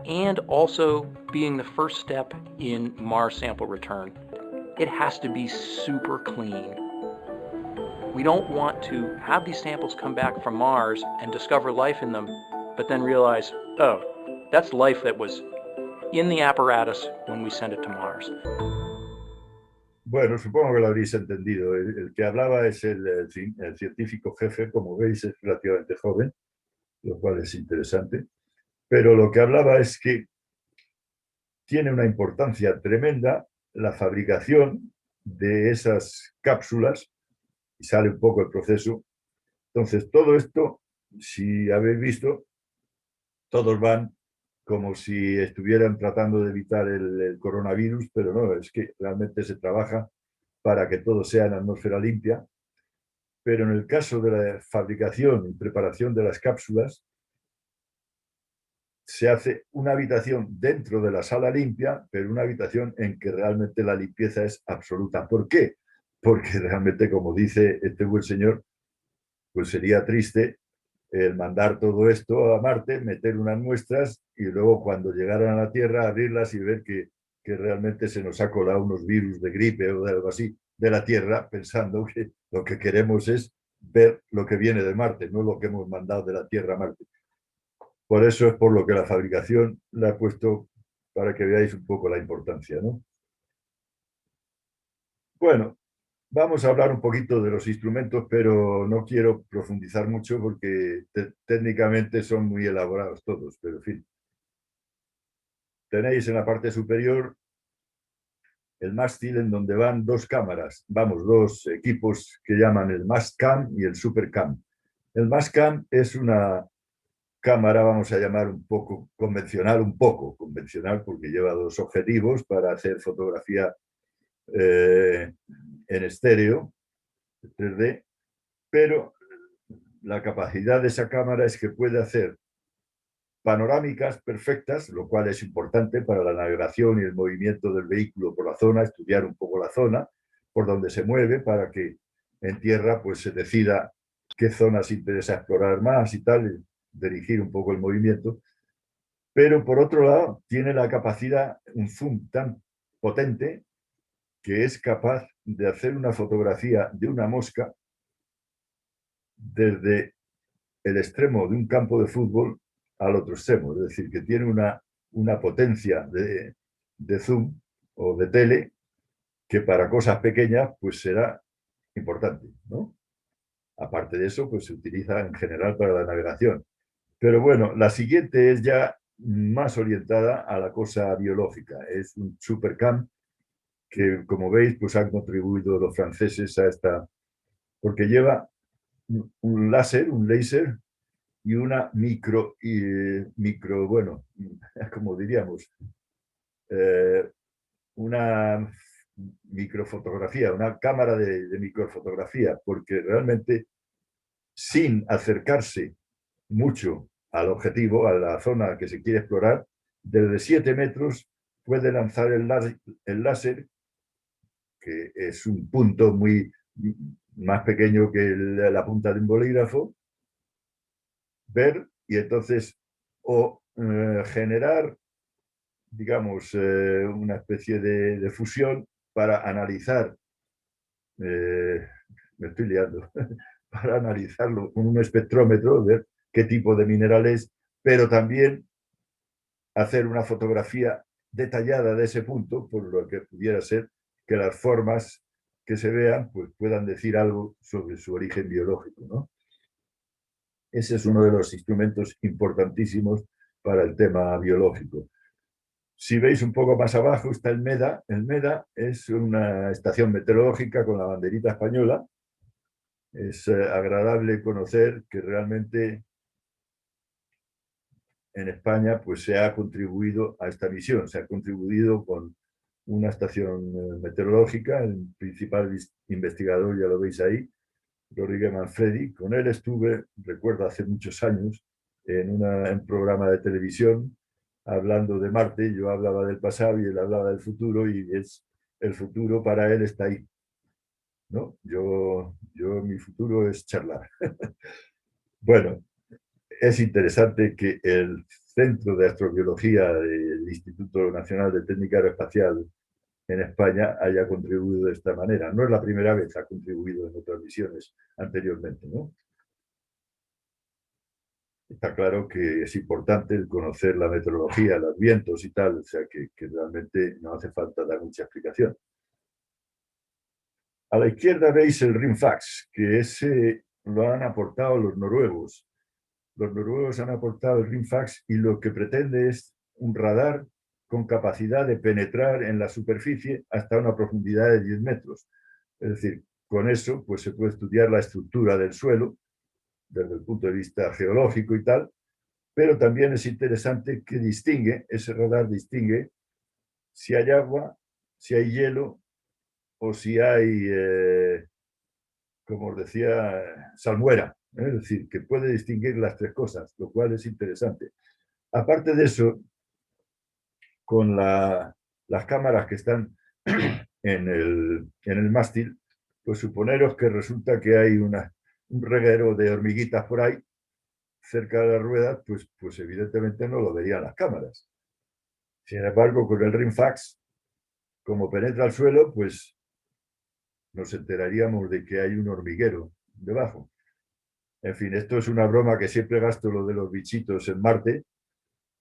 and also being the first step in Mars sample return. It has to be super clean. We don't want to have these samples come back from Mars and discover life in them, but then realize, oh, that's life that was in the apparatus when we sent it to Mars. Bueno, supongo que lo habréis entendido. El que hablaba es el científico jefe, como veis es relativamente joven, lo cual es interesante, pero lo que hablaba es que tiene una importancia tremenda la fabricación de esas cápsulas y sale un poco el proceso. Entonces, todo esto, si habéis visto, todos van como si estuvieran tratando de evitar el coronavirus, pero no, es que realmente se trabaja para que todo sea en atmósfera limpia. Pero en el caso de la fabricación y preparación de las cápsulas, se hace una habitación dentro de la sala limpia, pero una habitación en que realmente la limpieza es absoluta. ¿Por qué? Porque realmente, como dice este buen señor, pues sería triste el mandar todo esto a Marte, meter unas muestras y luego cuando llegaran a la Tierra abrirlas y ver que realmente se nos ha colado unos virus de gripe o de algo así de la Tierra, pensando que lo que queremos es ver lo que viene de Marte, no lo que hemos mandado de la Tierra a Marte. Por eso es por lo que la fabricación la he puesto para que veáis un poco la importancia, ¿no? Bueno, vamos a hablar un poquito de los instrumentos, pero no quiero profundizar mucho porque técnicamente son muy elaborados todos, pero en fin. Tenéis en la parte superior el mástil en donde van dos cámaras, dos equipos que llaman el Mastcam y el Supercam. El Mastcam es una cámara, vamos a llamar un poco convencional porque lleva dos objetivos para hacer fotografía en estéreo, 3D, pero la capacidad de esa cámara es que puede hacer panorámicas perfectas, lo cual es importante para la navegación y el movimiento del vehículo por la zona, estudiar un poco la zona por donde se mueve para que en tierra pues se decida qué zonas interesa explorar más y tal, dirigir un poco el movimiento. Pero por otro lado tiene la capacidad, un zoom tan potente que es capaz de hacer una fotografía de una mosca desde el extremo de un campo de fútbol al otro extremo. Es decir, que tiene una potencia de zoom o de tele que para cosas pequeñas pues será importante, ¿no? Aparte de eso, pues se utiliza en general para la navegación. Pero bueno, la siguiente es ya más orientada a la cosa biológica. Es un Supercam que como veis, pues han contribuido los franceses a esta, porque lleva un láser, y una bueno, como diríamos, una microfotografía, una cámara de microfotografía, porque realmente sin acercarse mucho al objetivo, a la zona que se quiere explorar, desde 7 metros puede lanzar el láser, que es un punto muy más pequeño que la punta de un bolígrafo, ver y entonces generar, digamos, una especie de fusión para analizar, me estoy liando, para analizarlo con un espectrómetro, ver qué tipo de mineral es, pero también hacer una fotografía detallada de ese punto, por lo que pudiera ser que las formas que se vean pues puedan decir algo sobre su origen biológico, ¿no? Ese es uno de los instrumentos importantísimos para el tema biológico. Si veis un poco más abajo está el MEDA. El MEDA es una estación meteorológica con la banderita española. Es agradable conocer que realmente en España pues se ha contribuido a esta misión, se ha contribuido con una estación meteorológica, el principal investigador, ya lo veis ahí, Rodríguez Manfredi. Con él estuve, recuerdo hace muchos años, en un programa de televisión hablando de Marte. Yo hablaba del pasado y él hablaba del futuro, y el futuro para él está ahí, ¿no? Mi futuro es charlar. Bueno, es interesante que el Centro de Astrobiología del Instituto Nacional de Técnica Aeroespacial en España haya contribuido de esta manera. No es la primera vez, ha contribuido en otras misiones anteriormente, ¿no? Está claro que es importante el conocer la meteorología, los vientos y tal, o sea que realmente no hace falta dar mucha explicación. A la izquierda veis el RIMFAX, que ese lo han aportado los noruegos. Los noruegos han aportado el RIMFAX y lo que pretende es un radar con capacidad de penetrar en la superficie hasta una profundidad de 10 metros. Es decir, con eso pues, se puede estudiar la estructura del suelo desde el punto de vista geológico y tal, pero también es interesante que ese radar distingue si hay agua, si hay hielo o si hay, como os decía, salmuera. Es decir, que puede distinguir las tres cosas, lo cual es interesante. Aparte de eso, con las cámaras que están en el mástil, pues suponeros que resulta que hay un reguero de hormiguitas por ahí, cerca de las ruedas, pues evidentemente no lo verían las cámaras. Sin embargo, con el RIMFAX, como penetra el suelo, pues nos enteraríamos de que hay un hormiguero debajo. En fin, esto es una broma que siempre gasto, lo de los bichitos en Marte,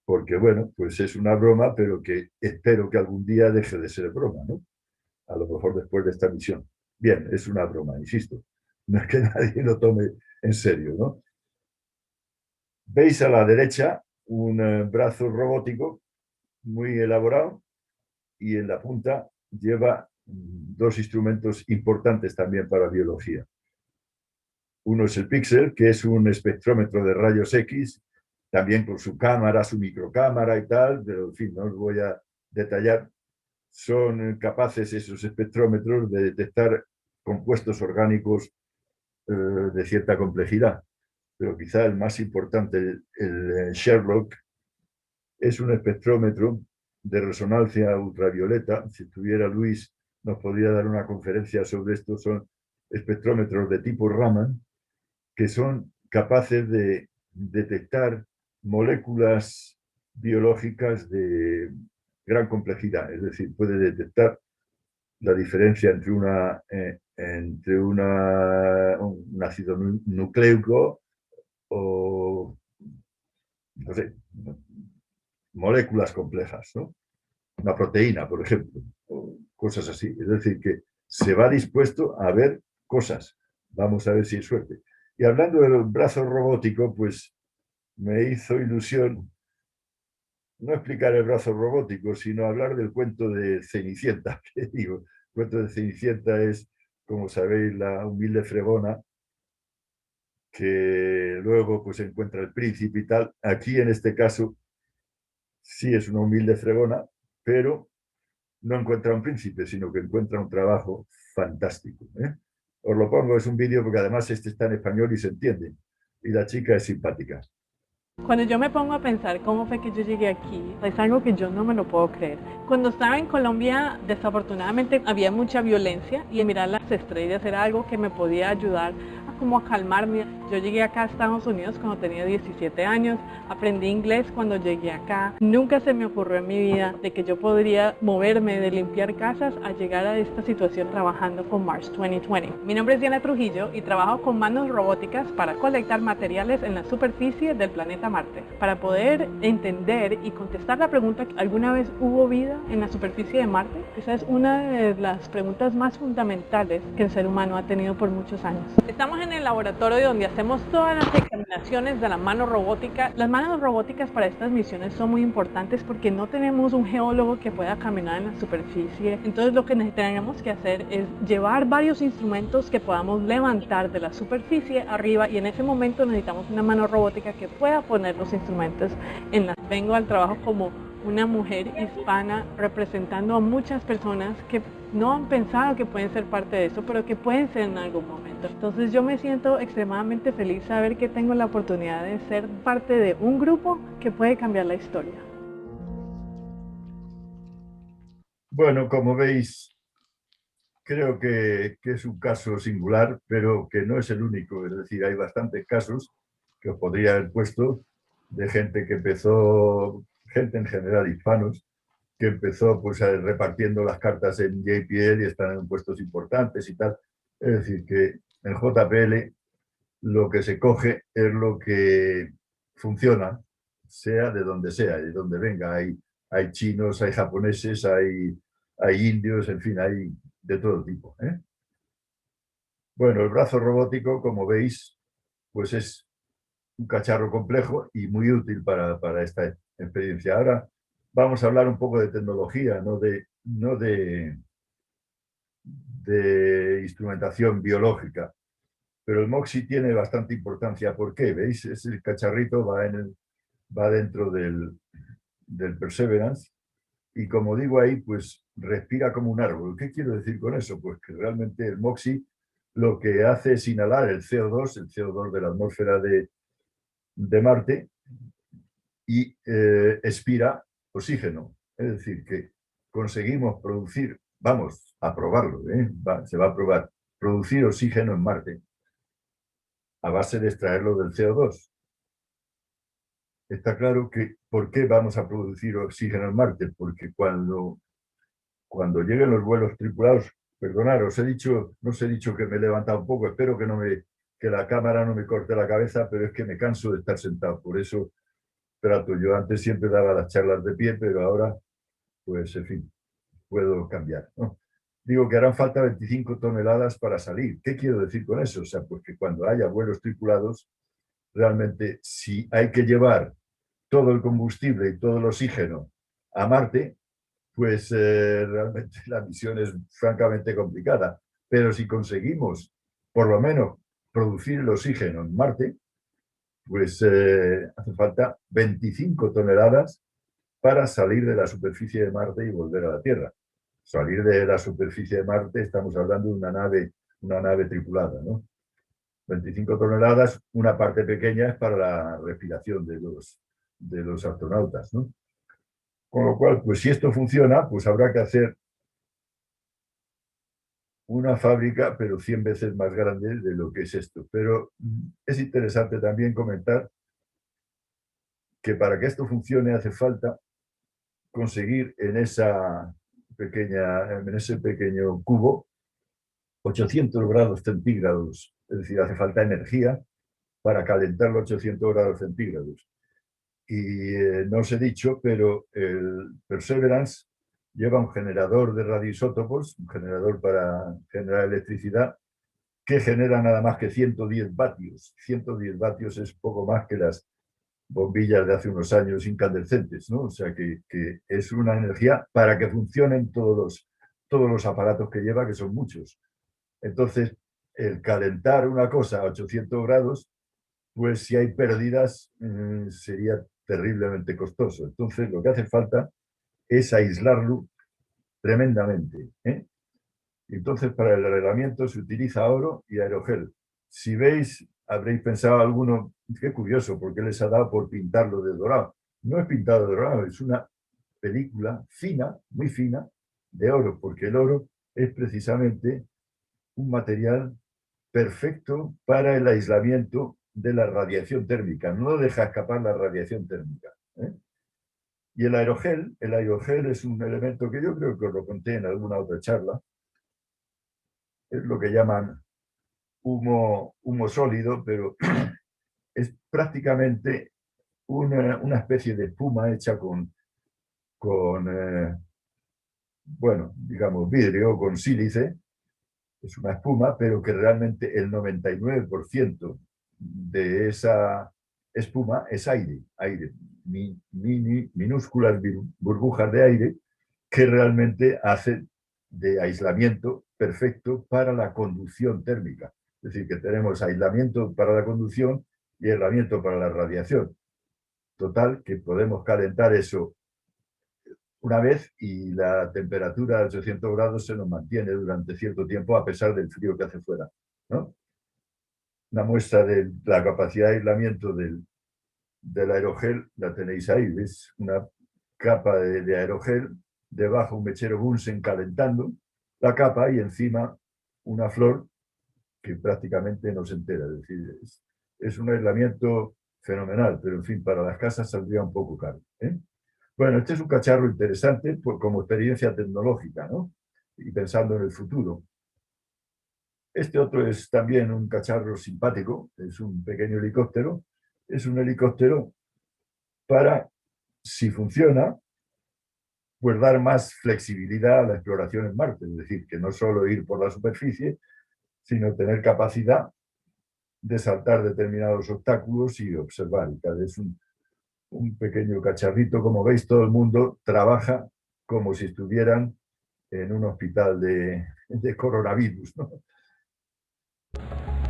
porque bueno, pues es una broma, pero que espero que algún día deje de ser broma, ¿no? A lo mejor después de esta misión. Bien, es una broma, insisto. No es que nadie lo tome en serio, ¿no? Veis a la derecha un brazo robótico muy elaborado y en la punta lleva dos instrumentos importantes también para biología. Uno es el Pixel, que es un espectrómetro de rayos X, también con su cámara, su microcámara y tal, pero en fin, no os voy a detallar. Son capaces esos espectrómetros de detectar compuestos orgánicos de cierta complejidad. Pero quizá el más importante, el Sherlock, es un espectrómetro de resonancia ultravioleta. Si tuviera Luis, nos podría dar una conferencia sobre esto. Son espectrómetros de tipo Raman que son capaces de detectar moléculas biológicas de gran complejidad. Es decir, puede detectar la diferencia entre un ácido nucleico o, no sé, moléculas complejas, ¿no? Una proteína, por ejemplo, o cosas así. Es decir, que se va dispuesto a ver cosas. Vamos a ver si hay suerte. Y hablando del brazo robótico, pues me hizo ilusión no explicar el brazo robótico, sino hablar del cuento de Cenicienta. Que digo, el cuento de Cenicienta es, como sabéis, la humilde fregona que luego pues encuentra el príncipe y tal. Aquí en este caso sí es una humilde fregona, pero no encuentra un príncipe, sino que encuentra un trabajo fantástico, ¿eh? Os lo pongo, es un vídeo porque además este está en español y se entiende. Y la chica es simpática. Cuando yo me pongo a pensar cómo fue que yo llegué aquí, es algo que yo no me lo puedo creer. Cuando estaba en Colombia, desafortunadamente había mucha violencia y mirar las estrellas era algo que me podía ayudar como a calmarme. Yo llegué acá a Estados Unidos cuando tenía 17 años, aprendí inglés cuando llegué acá. Nunca se me ocurrió en mi vida de que yo podría moverme de limpiar casas a llegar a esta situación trabajando con Mars 2020. Mi nombre es Diana Trujillo y trabajo con manos robóticas para colectar materiales en la superficie del planeta Marte, para poder entender y contestar la pregunta: ¿alguna vez hubo vida en la superficie de Marte? Esa es una de las preguntas más fundamentales que el ser humano ha tenido por muchos años. Estamos en el laboratorio donde hacemos todas las examinaciones de la mano robótica. Las manos robóticas para estas misiones son muy importantes porque no tenemos un geólogo que pueda caminar en la superficie. Entonces lo que tenemos que hacer es llevar varios instrumentos que podamos levantar de la superficie arriba, y en ese momento necesitamos una mano robótica que pueda poner los instrumentos en la... Vengo al trabajo como una mujer hispana representando a muchas personas que no han pensado que pueden ser parte de eso, pero que pueden ser en algún momento. Entonces yo me siento extremadamente feliz saber que tengo la oportunidad de ser parte de un grupo que puede cambiar la historia. Bueno, como veis, creo que es un caso singular, pero que no es el único. Es decir, hay bastantes casos que os podría haber puesto de gente que empezó, gente en general hispanos, que empezó pues repartiendo las cartas en JPL y están en puestos importantes y tal. Es decir, que en JPL lo que se coge es lo que funciona, sea de donde sea, de donde venga. Hay chinos, hay japoneses, hay indios, en fin, hay de todo tipo, ¿eh? Bueno, el brazo robótico, como veis, pues es un cacharro complejo y muy útil para esta experiencia. Ahora vamos a hablar un poco de tecnología, de instrumentación biológica. Pero el MOXIE tiene bastante importancia. ¿Por qué? ¿Veis? Ese cacharrito va dentro del Perseverance y, como digo ahí, pues respira como un árbol. ¿Qué quiero decir con eso? Pues que realmente el MOXIE lo que hace es inhalar el CO2 de la atmósfera de Marte, y expira oxígeno. Es decir, que conseguimos producir, vamos a probarlo, se va a probar, producir oxígeno en Marte a base de extraerlo del CO2. Está claro que ¿por qué vamos a producir oxígeno en Marte? Porque cuando lleguen los vuelos tripulados, perdonad, no os he dicho que me he levantado un poco, espero que la cámara no me corte la cabeza, pero es que me canso de estar sentado, por eso trato. Yo antes siempre daba las charlas de pie, pero ahora, pues, en fin, puedo cambiar, ¿no? Digo que harán falta 25 toneladas para salir. ¿Qué quiero decir con eso? O sea, pues que cuando haya vuelos tripulados, realmente, si hay que llevar todo el combustible y todo el oxígeno a Marte, pues realmente la misión es francamente complicada. Pero si conseguimos, por lo menos, producir el oxígeno en Marte, pues hace falta 25 toneladas para salir de la superficie de Marte y volver a la Tierra. Salir de la superficie de Marte, estamos hablando de una nave tripulada, ¿no? 25 toneladas, una parte pequeña es para la respiración de los astronautas, ¿no? Con lo cual, pues si esto funciona, pues habrá que hacer una fábrica, pero 100 veces más grande de lo que es esto. Pero es interesante también comentar que para que esto funcione hace falta conseguir en ese pequeño cubo 800 grados centígrados. Es decir, hace falta energía para calentar los 800 grados centígrados. Y no os he dicho, pero el Perseverance lleva un generador de radioisótopos, un generador para generar electricidad, que genera nada más que 110 vatios. 110 vatios es poco más que las bombillas de hace unos años incandescentes, ¿no? O sea, que es una energía para que funcionen todos los aparatos que lleva, que son muchos. Entonces, el calentar una cosa a 800 grados, pues si hay pérdidas, sería terriblemente costoso. Entonces, lo que hace falta es aislarlo tremendamente, ¿eh? Entonces, para el arreglamiento se utiliza oro y aerogel. Si veis, habréis pensado alguno, qué curioso, porque les ha dado por pintarlo de dorado. No es pintado de dorado, es una película fina, muy fina, de oro, porque el oro es precisamente un material perfecto para el aislamiento de la radiación térmica. No deja escapar la radiación térmica, ¿eh? Y el aerogel es un elemento que yo creo que os lo conté en alguna otra charla. Es lo que llaman humo sólido, pero es prácticamente una especie de espuma hecha con bueno, digamos, vidrio, con sílice. Es una espuma, pero que realmente el 99% de esa espuma es aire, minúsculas burbujas de aire que realmente hacen de aislamiento perfecto para la conducción térmica. Es decir, que tenemos aislamiento para la conducción y aislamiento para la radiación. Total, que podemos calentar eso una vez y la temperatura de 800 grados se nos mantiene durante cierto tiempo a pesar del frío que hace fuera, ¿no? Una muestra de la capacidad de aislamiento del aerogel la tenéis ahí, ¿ves? Una capa de aerogel, debajo un mechero Bunsen calentando la capa y encima una flor que prácticamente no se entera. Es decir, es un aislamiento fenomenal, pero en fin, para las casas saldría un poco caro, ¿eh? Bueno, este es un cacharro interesante como experiencia tecnológica, ¿no? Y pensando en el futuro. Este otro es también un cacharro simpático, es un pequeño helicóptero. Es un helicóptero para, si funciona, pues dar más flexibilidad a la exploración en Marte. Es decir, que no solo ir por la superficie, sino tener capacidad de saltar determinados obstáculos y observar. Es un pequeño cacharrito. Como veis, todo el mundo trabaja como si estuvieran en un hospital de coronavirus, ¿no?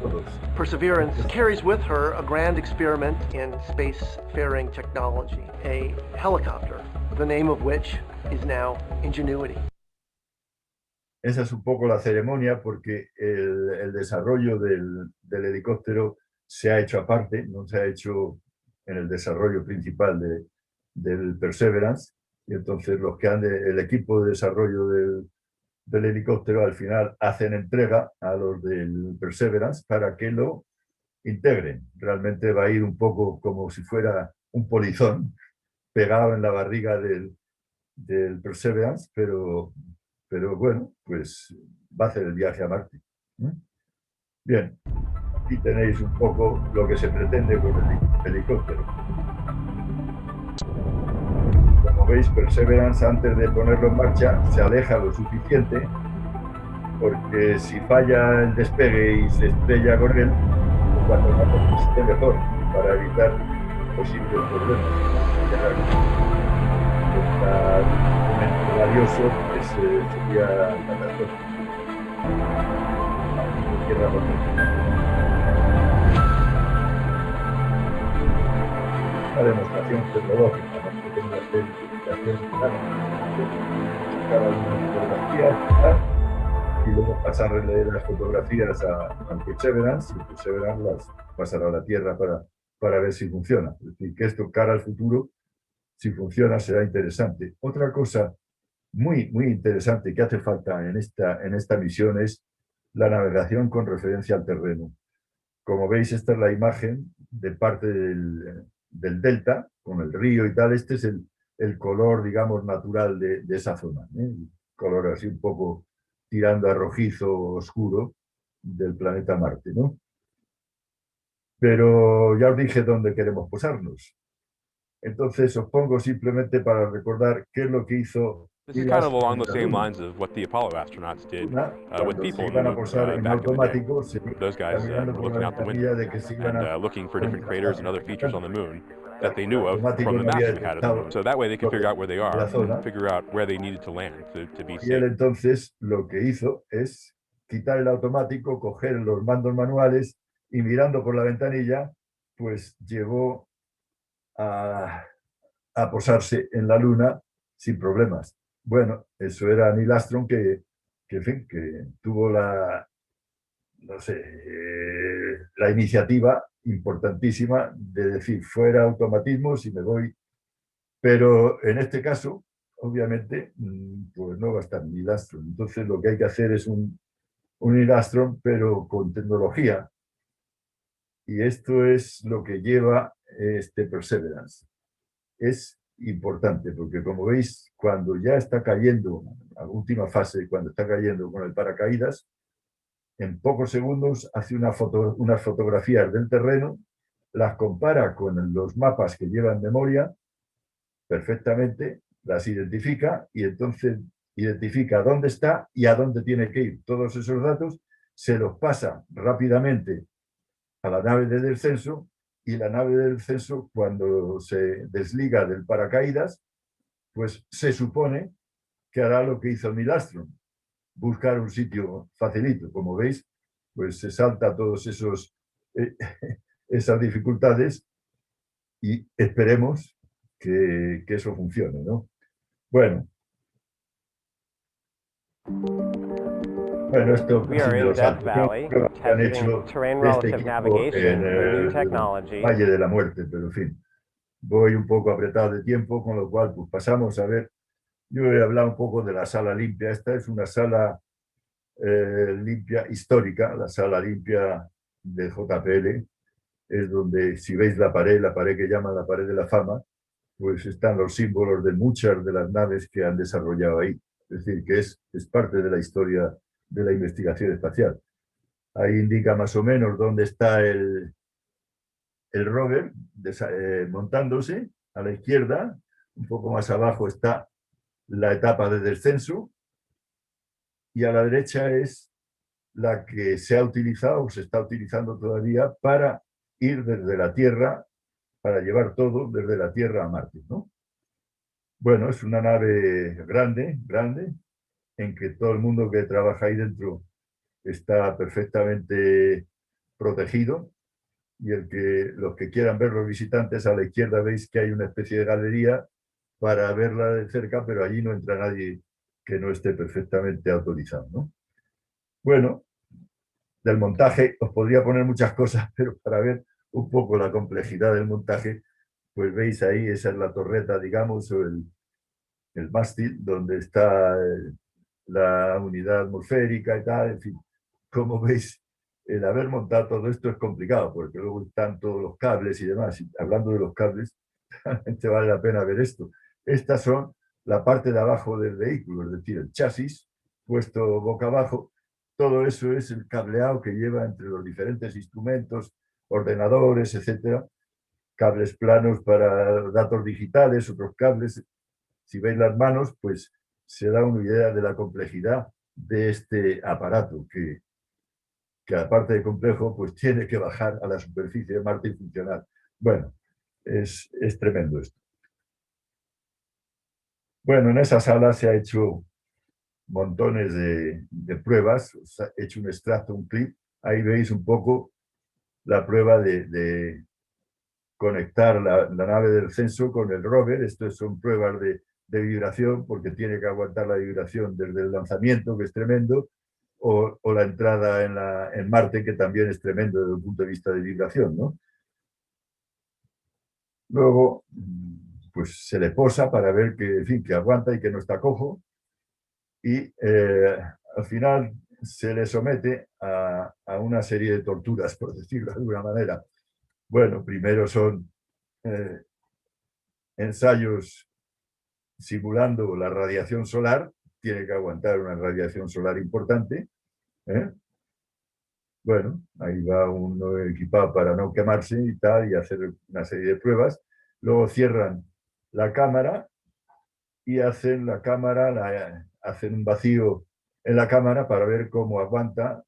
Todos. Perseverance carries with her a grand experiment in spacefaring technology, a helicopter, the name of which is now Ingenuity. Esa es un poco la ceremonia, porque el desarrollo del helicóptero se ha hecho aparte, no se ha hecho en el desarrollo principal del Perseverance, y entonces los que han el equipo de desarrollo del helicóptero al final hacen entrega a los del Perseverance para que lo integren. Realmente va a ir un poco como si fuera un polizón pegado en la barriga del Perseverance, pero bueno, pues va a hacer el viaje a Marte. Bien, aquí tenéis un poco lo que se pretende con el helicóptero. Como veis, Perseverance, antes de ponerlo en marcha, se aleja lo suficiente, porque si falla el despegue y se estrella con él, cuando más esté mejor, para evitar posibles problemas. Un momento valioso que sería catastrófico. Una demostración tecnológica, ¿no? Que tenga que hacer cada fotografía y luego pasar a leer las fotografías al Perseverance, y el Perseverance las pasará a la Tierra para ver si funciona. Es decir, que esto cara al futuro, si funciona, será interesante. Otra cosa muy, muy interesante que hace falta en esta misión es la navegación con referencia al terreno. Como veis, esta es la imagen de parte del delta, con el río y tal. Este es el color, digamos, natural de esa zona, ¿eh? El color así un poco tirando a rojizo oscuro del planeta Marte, ¿no? Pero ya os dije dónde queremos posarnos. Entonces os pongo simplemente para recordar qué es lo que hizo. This is kind of along the same lines of what the Apollo astronauts did with people in the moon back in the day. Those guys were looking out the window and looking for different craters and other features on the moon. that they knew of from the maps we had at the moon. So that way they could figure out where they are, figure out where they needed to land to be Y él safe. entonces lo que hizo es quitar el automático, coger los mandos manuales y mirando por la ventanilla, pues llegó a posarse en la Luna sin problemas. Bueno, eso era Neil Armstrong en fin, que tuvo la iniciativa importantísima de decir fuera automatismos y me voy. Pero en este caso, obviamente, pues no va a estar Neil Armstrong. Entonces lo que hay que hacer es un Neil Armstrong, pero con tecnología. Y esto es lo que lleva este Perseverance. Es importante porque, como veis, cuando ya está cayendo, a la última fase, cuando está cayendo con el paracaídas, en pocos segundos hace unas fotografías del terreno, las compara con los mapas que lleva en memoria perfectamente, las identifica y entonces identifica dónde está y a dónde tiene que ir. Todos esos datos se los pasa rápidamente a la nave de descenso y la nave de descenso, cuando se desliga del paracaídas, pues se supone que hará lo que hizo Neil Armstrong, buscar un sitio facilito. Como veis, pues se salta todos esas dificultades y esperemos que eso funcione, ¿no? Bueno, esto We are in Death Valley, testing terrain relative navigation for new technology. Valle de la Muerte, pero en fin, voy un poco apretado de tiempo, con lo cual pues pasamos a ver. Yo he hablado un poco de la sala limpia. Esta es una sala limpia histórica, la sala limpia de JPL. Es donde, si veis la pared que llaman la pared de la fama, pues están los símbolos de muchas de las naves que han desarrollado ahí. Es decir, que es parte de la historia de la investigación espacial. Ahí indica más o menos dónde está el rover montándose. A la izquierda, un poco más abajo, está la etapa de descenso y a la derecha es la que se ha utilizado o se está utilizando todavía para ir desde la Tierra, para llevar todo desde la Tierra a Marte, ¿no? Bueno, es una nave grande, en que todo el mundo que trabaja ahí dentro está perfectamente protegido y los que quieran ver, los visitantes, a la izquierda veis que hay una especie de galería para verla de cerca, pero allí no entra nadie que no esté perfectamente autorizado, ¿no? Bueno, del montaje os podría poner muchas cosas, pero para ver un poco la complejidad del montaje, pues veis ahí, esa es la torreta, digamos, o el mástil, donde está la unidad atmosférica y tal. En fin, como veis, el haber montado todo esto es complicado, porque luego están todos los cables y demás. Y hablando de los cables, realmente vale la pena ver esto. Estas son la parte de abajo del vehículo, es decir, el chasis puesto boca abajo. Todo eso es el cableado que lleva entre los diferentes instrumentos, ordenadores, etcétera. Cables planos para datos digitales, otros cables. Si veis las manos, pues se da una idea de la complejidad de este aparato que aparte de complejo, pues tiene que bajar a la superficie de Marte y funcionar. Bueno, es tremendo esto. Bueno, en esa sala se ha hecho montones de pruebas. Se ha hecho un extracto, un clip. Ahí veis un poco la prueba de conectar la nave del descenso con el rover. Estas son pruebas de vibración, porque tiene que aguantar la vibración desde el lanzamiento, que es tremendo, o la entrada en Marte, que también es tremendo desde el punto de vista de vibración, ¿no? Luego, pues se le posa para ver que, en fin, que aguanta y que no está cojo, y al final se le somete a una serie de torturas, por decirlo de alguna manera. Bueno, primero son ensayos simulando la radiación solar. Tiene que aguantar una radiación solar importante. Bueno, ahí va uno equipado para no quemarse y tal, y hacer una serie de pruebas. Luego cierran la cámara y hacen hacen un vacío en la cámara para ver cómo aguanta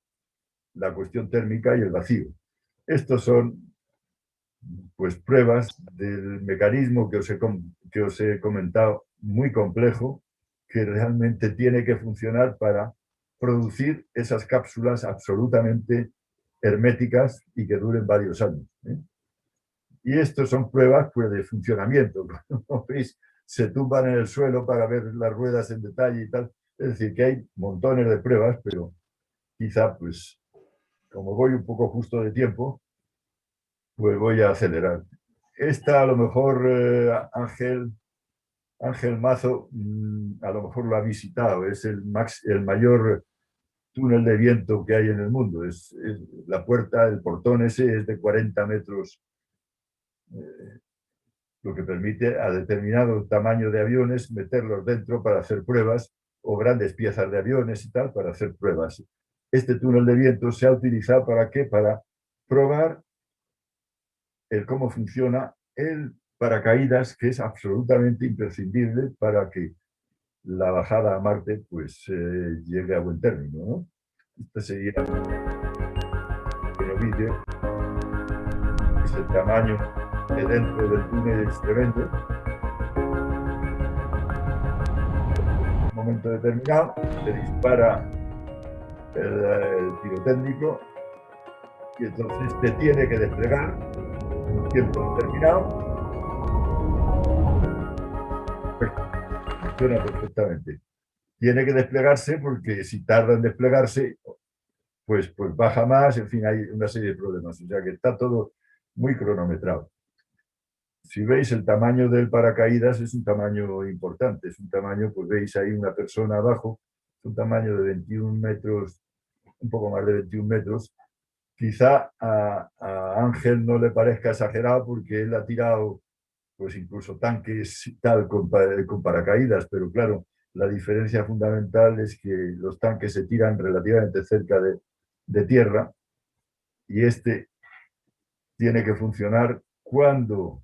la cuestión térmica y el vacío. Estos son pues pruebas del mecanismo que os he comentado, muy complejo, que realmente tiene que funcionar para producir esas cápsulas absolutamente herméticas y que duren varios años. Y estos son pruebas pues, de funcionamiento. Como veis, se tumban en el suelo para ver las ruedas en detalle y tal. Es decir, que hay montones de pruebas, pero quizá, pues, como voy un poco justo de tiempo, pues voy a acelerar. Esta a lo mejor Ángel Mazo a lo mejor lo ha visitado, es el mayor túnel de viento que hay en el mundo. Es la puerta, el portón ese es de 40 metros, lo que permite a determinado tamaño de aviones meterlos dentro para hacer pruebas, o grandes piezas de aviones y tal para hacer pruebas. Este túnel de viento se ha utilizado ¿para qué? Para probar cómo funciona el paracaídas, que es absolutamente imprescindible para que la bajada a Marte pues llegue a buen término, ¿no? Este sería el vídeo. Es el tamaño de dentro del túnel, es tremendo. En un momento determinado se dispara el pirotécnico y entonces te tiene que desplegar en un tiempo determinado. Funciona perfectamente. Tiene que desplegarse porque si tarda en desplegarse, pues baja más, en fin, hay una serie de problemas. O sea que está todo muy cronometrado. Si veis el tamaño del paracaídas es un tamaño importante, es un tamaño, pues veis ahí una persona abajo, es un tamaño de 21 metros, un poco más de 21 metros. Quizá a Ángel no le parezca exagerado porque él ha tirado pues incluso tanques y tal con paracaídas, pero claro, la diferencia fundamental es que los tanques se tiran relativamente cerca de tierra y este tiene que funcionar cuando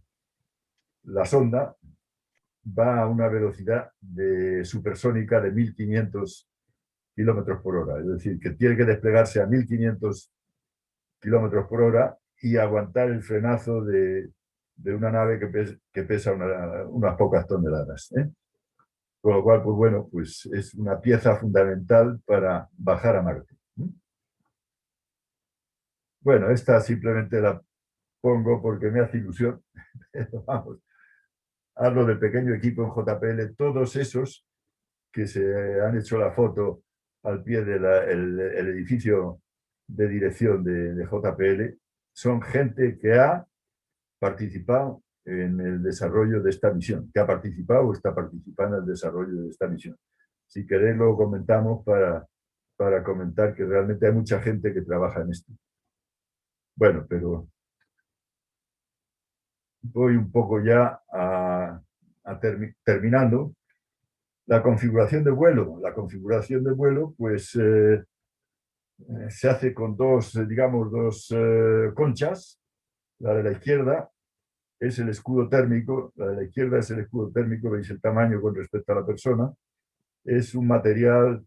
la sonda va a una velocidad supersónica de 1500 kilómetros por hora. Es decir, que tiene que desplegarse a 1500 kilómetros por hora y aguantar el frenazo de una nave que pesa unas pocas toneladas. Con lo cual, pues bueno, pues es una pieza fundamental para bajar a Marte. Bueno, esta simplemente la pongo porque me hace ilusión. Vamos. Hablo del pequeño equipo en JPL, todos esos que se han hecho la foto al pie del edificio de dirección de JPL, son gente que ha participado en el desarrollo de esta misión, que ha participado o está participando en el desarrollo de esta misión. Si queréis lo comentamos para comentar que realmente hay mucha gente que trabaja en esto. Bueno, pero voy un poco ya terminando. La configuración de vuelo. La configuración de vuelo, pues, se hace con dos conchas. La de la izquierda es el escudo térmico, la de la izquierda es el escudo térmico, veis el tamaño con respecto a la persona. Es un material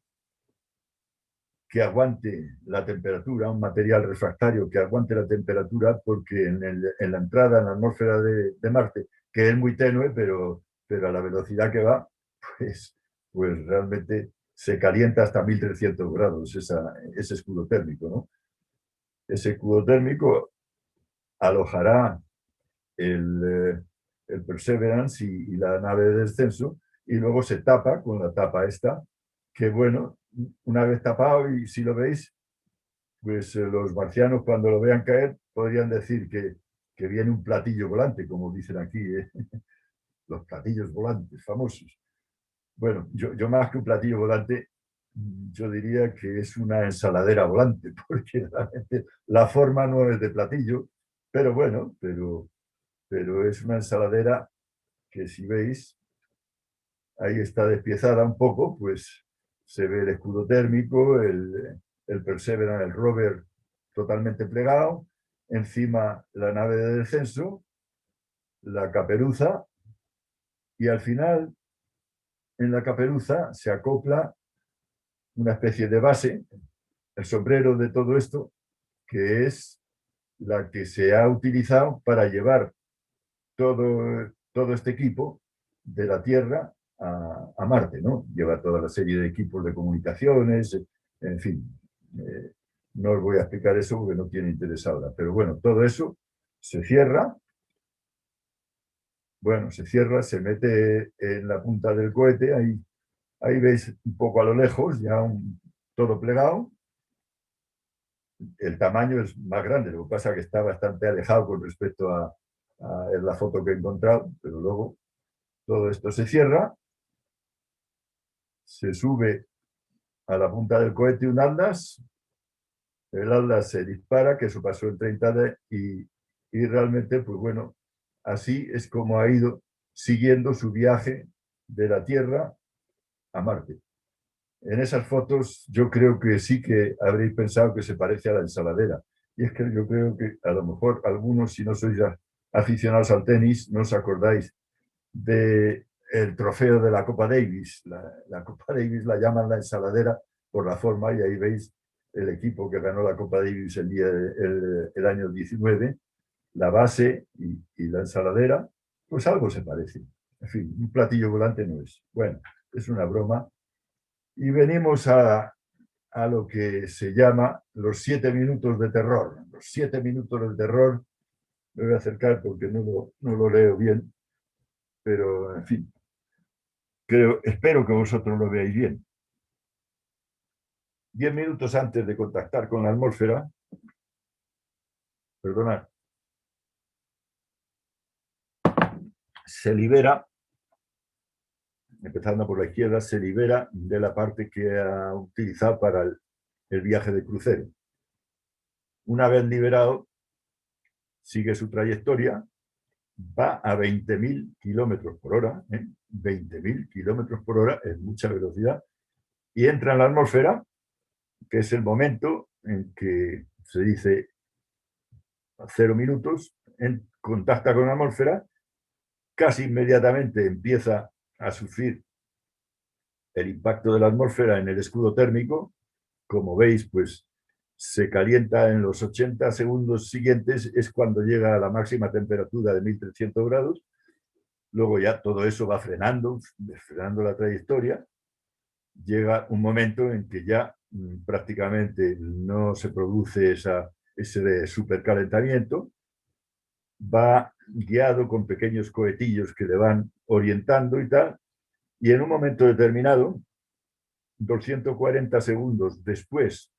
que aguante la temperatura, un material refractario que aguante la temperatura, porque en la entrada en la atmósfera de Marte, que es muy tenue, pero a la velocidad que va, pues realmente se calienta hasta 1300 grados ese escudo térmico, ¿no? Ese escudo térmico alojará el Perseverance y la nave de descenso, y luego se tapa con la tapa esta, que bueno, una vez tapado, y si lo veis, pues los marcianos cuando lo vean caer podrían decir que viene un platillo volante, como dicen aquí, los platillos volantes famosos. Bueno, yo más que un platillo volante, yo diría que es una ensaladera volante, porque realmente la forma no es de platillo, pero bueno, pero es una ensaladera que, si veis, ahí está despiezada un poco, pues se ve el escudo térmico, el Perseverance, el rover totalmente plegado, encima la nave de descenso, la caperuza, y al final en la caperuza se acopla una especie de base, el sombrero de todo esto, que es la que se ha utilizado para llevar todo este equipo de la Tierra a Marte, ¿no? Lleva toda la serie de equipos de comunicaciones, en fin. No os voy a explicar eso porque no tiene interés ahora. Pero bueno, todo eso se cierra. Bueno, se cierra, se mete en la punta del cohete. Ahí veis un poco a lo lejos, ya todo plegado. El tamaño es más grande, lo que pasa es que está bastante alejado con respecto a la foto que he encontrado, pero luego todo esto se cierra, se sube a la punta del cohete un Atlas, el Atlas se dispara, que eso pasó en 30D, y realmente, pues bueno, así es como ha ido siguiendo su viaje de la Tierra a Marte. En esas fotos yo creo que sí que habréis pensado que se parece a la ensaladera. Y es que yo creo que a lo mejor algunos, si no sois aficionados al tenis, no os acordáis del trofeo de la Copa Davis. La Copa Davis la llaman la ensaladera por la forma, y ahí veis el equipo que ganó la Copa Davis el año 19, la base y la ensaladera, pues algo se parece. En fin, un platillo volante no es. Bueno, es una broma. Y venimos a lo que se llama los 7 minutos de terror. Los 7 minutos de terror, me voy a acercar porque no lo leo bien, pero en fin, espero que vosotros lo veáis bien. 10 minutos antes de contactar con la atmósfera, perdonad, se libera, empezando por la izquierda, se libera de la parte que ha utilizado para el viaje de crucero. Una vez liberado, sigue su trayectoria, va a 20.000 kilómetros por hora, 20.000 kilómetros por hora, es mucha velocidad, y entra en la atmósfera, que es el momento en que se dice 0 minutos, contacta con la atmósfera, casi inmediatamente empieza a sufrir el impacto de la atmósfera en el escudo térmico. Como veis, pues se calienta en los 80 segundos siguientes, es cuando llega a la máxima temperatura de 1300 grados. Luego ya todo eso va frenando la trayectoria. Llega un momento en que ya prácticamente no se produce ese supercalentamiento. Va guiado con pequeños cohetillos que le van orientando y tal. Y en un momento determinado, 240 segundos después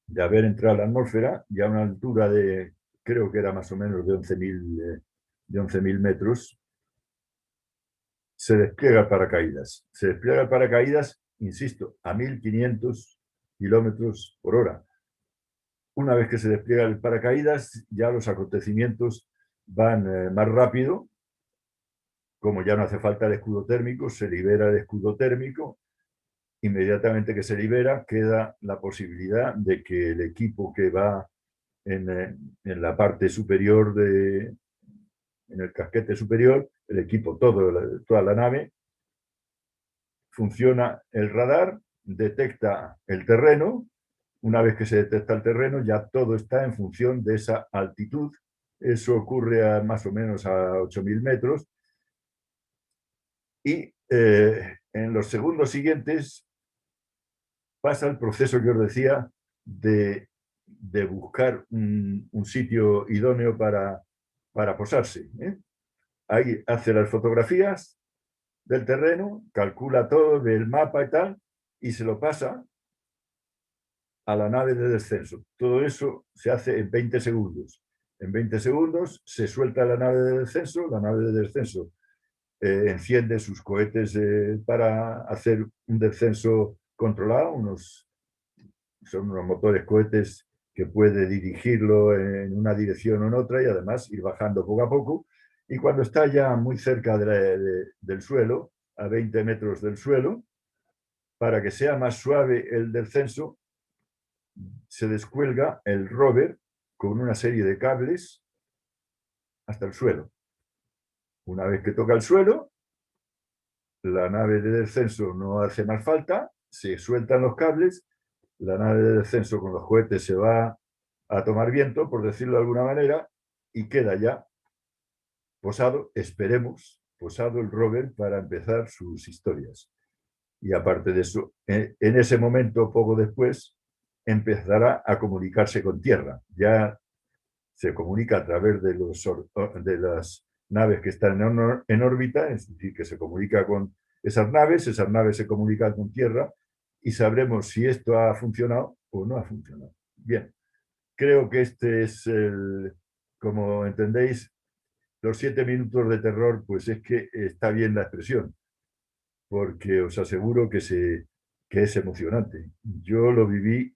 de haber entrado a la atmósfera, ya a una altura de, creo que era más o menos de 11.000 metros, se despliega el paracaídas. Se despliega el paracaídas, insisto, a 1.500 kilómetros por hora. Una vez que se despliega el paracaídas, ya los acontecimientos van más rápido. Como ya no hace falta el escudo térmico, se libera el escudo térmico. Inmediatamente que se libera, queda la posibilidad de que el equipo que va en la parte superior, en el casquete superior, el equipo, toda la nave, funciona el radar, detecta el terreno. Una vez que se detecta el terreno, ya todo está en función de esa altitud. Eso ocurre más o menos a 8.000 metros. Y en los segundos siguientes pasa el proceso que os decía de buscar un sitio idóneo para posarse. Ahí hace las fotografías del terreno, calcula todo del mapa y tal, y se lo pasa a la nave de descenso. Todo eso se hace en 20 segundos. En 20 segundos se suelta la nave de descenso. La nave de descenso enciende sus cohetes para hacer un descenso controlado. Son unos motores cohetes que puede dirigirlo en una dirección o en otra, y además ir bajando poco a poco. Y cuando está ya muy cerca del suelo, a 20 metros del suelo, para que sea más suave el descenso, se descuelga el rover con una serie de cables hasta el suelo. Una vez que toca el suelo, la nave de descenso no hace más falta, se sueltan los cables, la nave de descenso con los cohetes se va a tomar viento, por decirlo de alguna manera, y queda ya posado, esperemos, posado el rover para empezar sus historias. Y aparte de eso, en ese momento, poco después, empezará a comunicarse con Tierra. Ya se comunica a través de las naves que están en órbita, es decir, que se comunica con esas naves se comunican con Tierra y sabremos si esto ha funcionado o no ha funcionado. Bien, creo que este es como entendéis, los 7 minutos de terror, pues es que está bien la expresión, porque os aseguro que es emocionante. Yo lo viví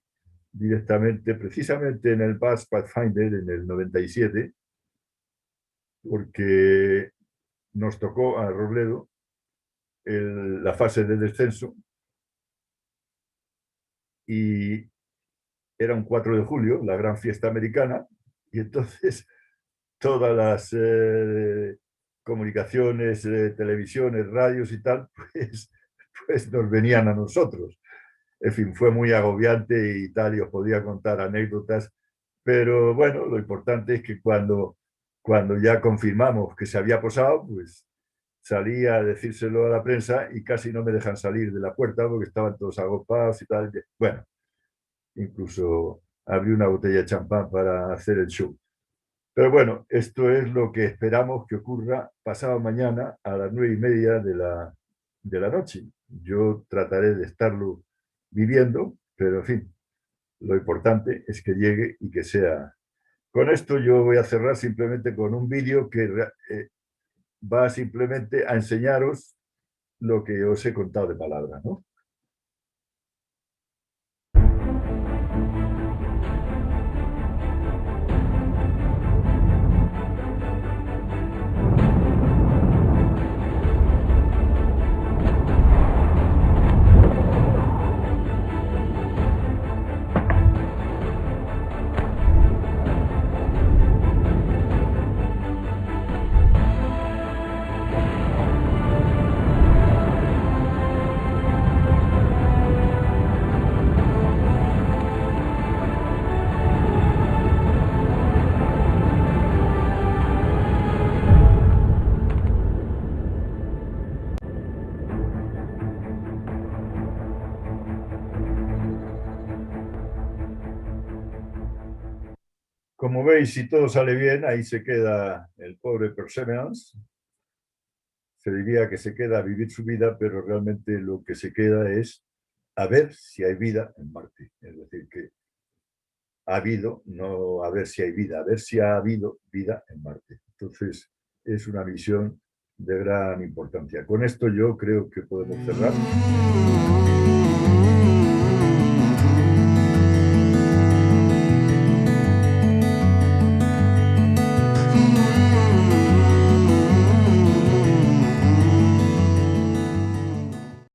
directamente, precisamente en el Pathfinder en el 97, porque nos tocó a Robledo la fase de descenso y era un 4 de julio, la gran fiesta americana, y entonces todas las comunicaciones, televisiones, radios y tal, pues nos venían a nosotros. En fin, fue muy agobiante y tal, y os podía contar anécdotas, pero bueno, lo importante es que cuando ya confirmamos que se había posado, pues salí a decírselo a la prensa y casi no me dejan salir de la puerta porque estaban todos agotados y tal. Bueno, incluso abrí una botella de champán para hacer el show. Pero bueno, esto es lo que esperamos que ocurra pasado mañana a las 9:30 de la noche. Yo trataré de estarlo viviendo, pero en fin, lo importante es que llegue y que sea. Con esto yo voy a cerrar simplemente con un vídeo que va simplemente a enseñaros lo que os he contado de palabras, ¿no? Como veis, si todo sale bien, ahí se queda el pobre Perseverance. Se diría que se queda a vivir su vida, pero realmente lo que se queda es a ver si hay vida en Marte. Es decir, que ha habido, no a ver si hay vida, a ver si ha habido vida en Marte. Entonces, es una misión de gran importancia. Con esto yo creo que podemos cerrar.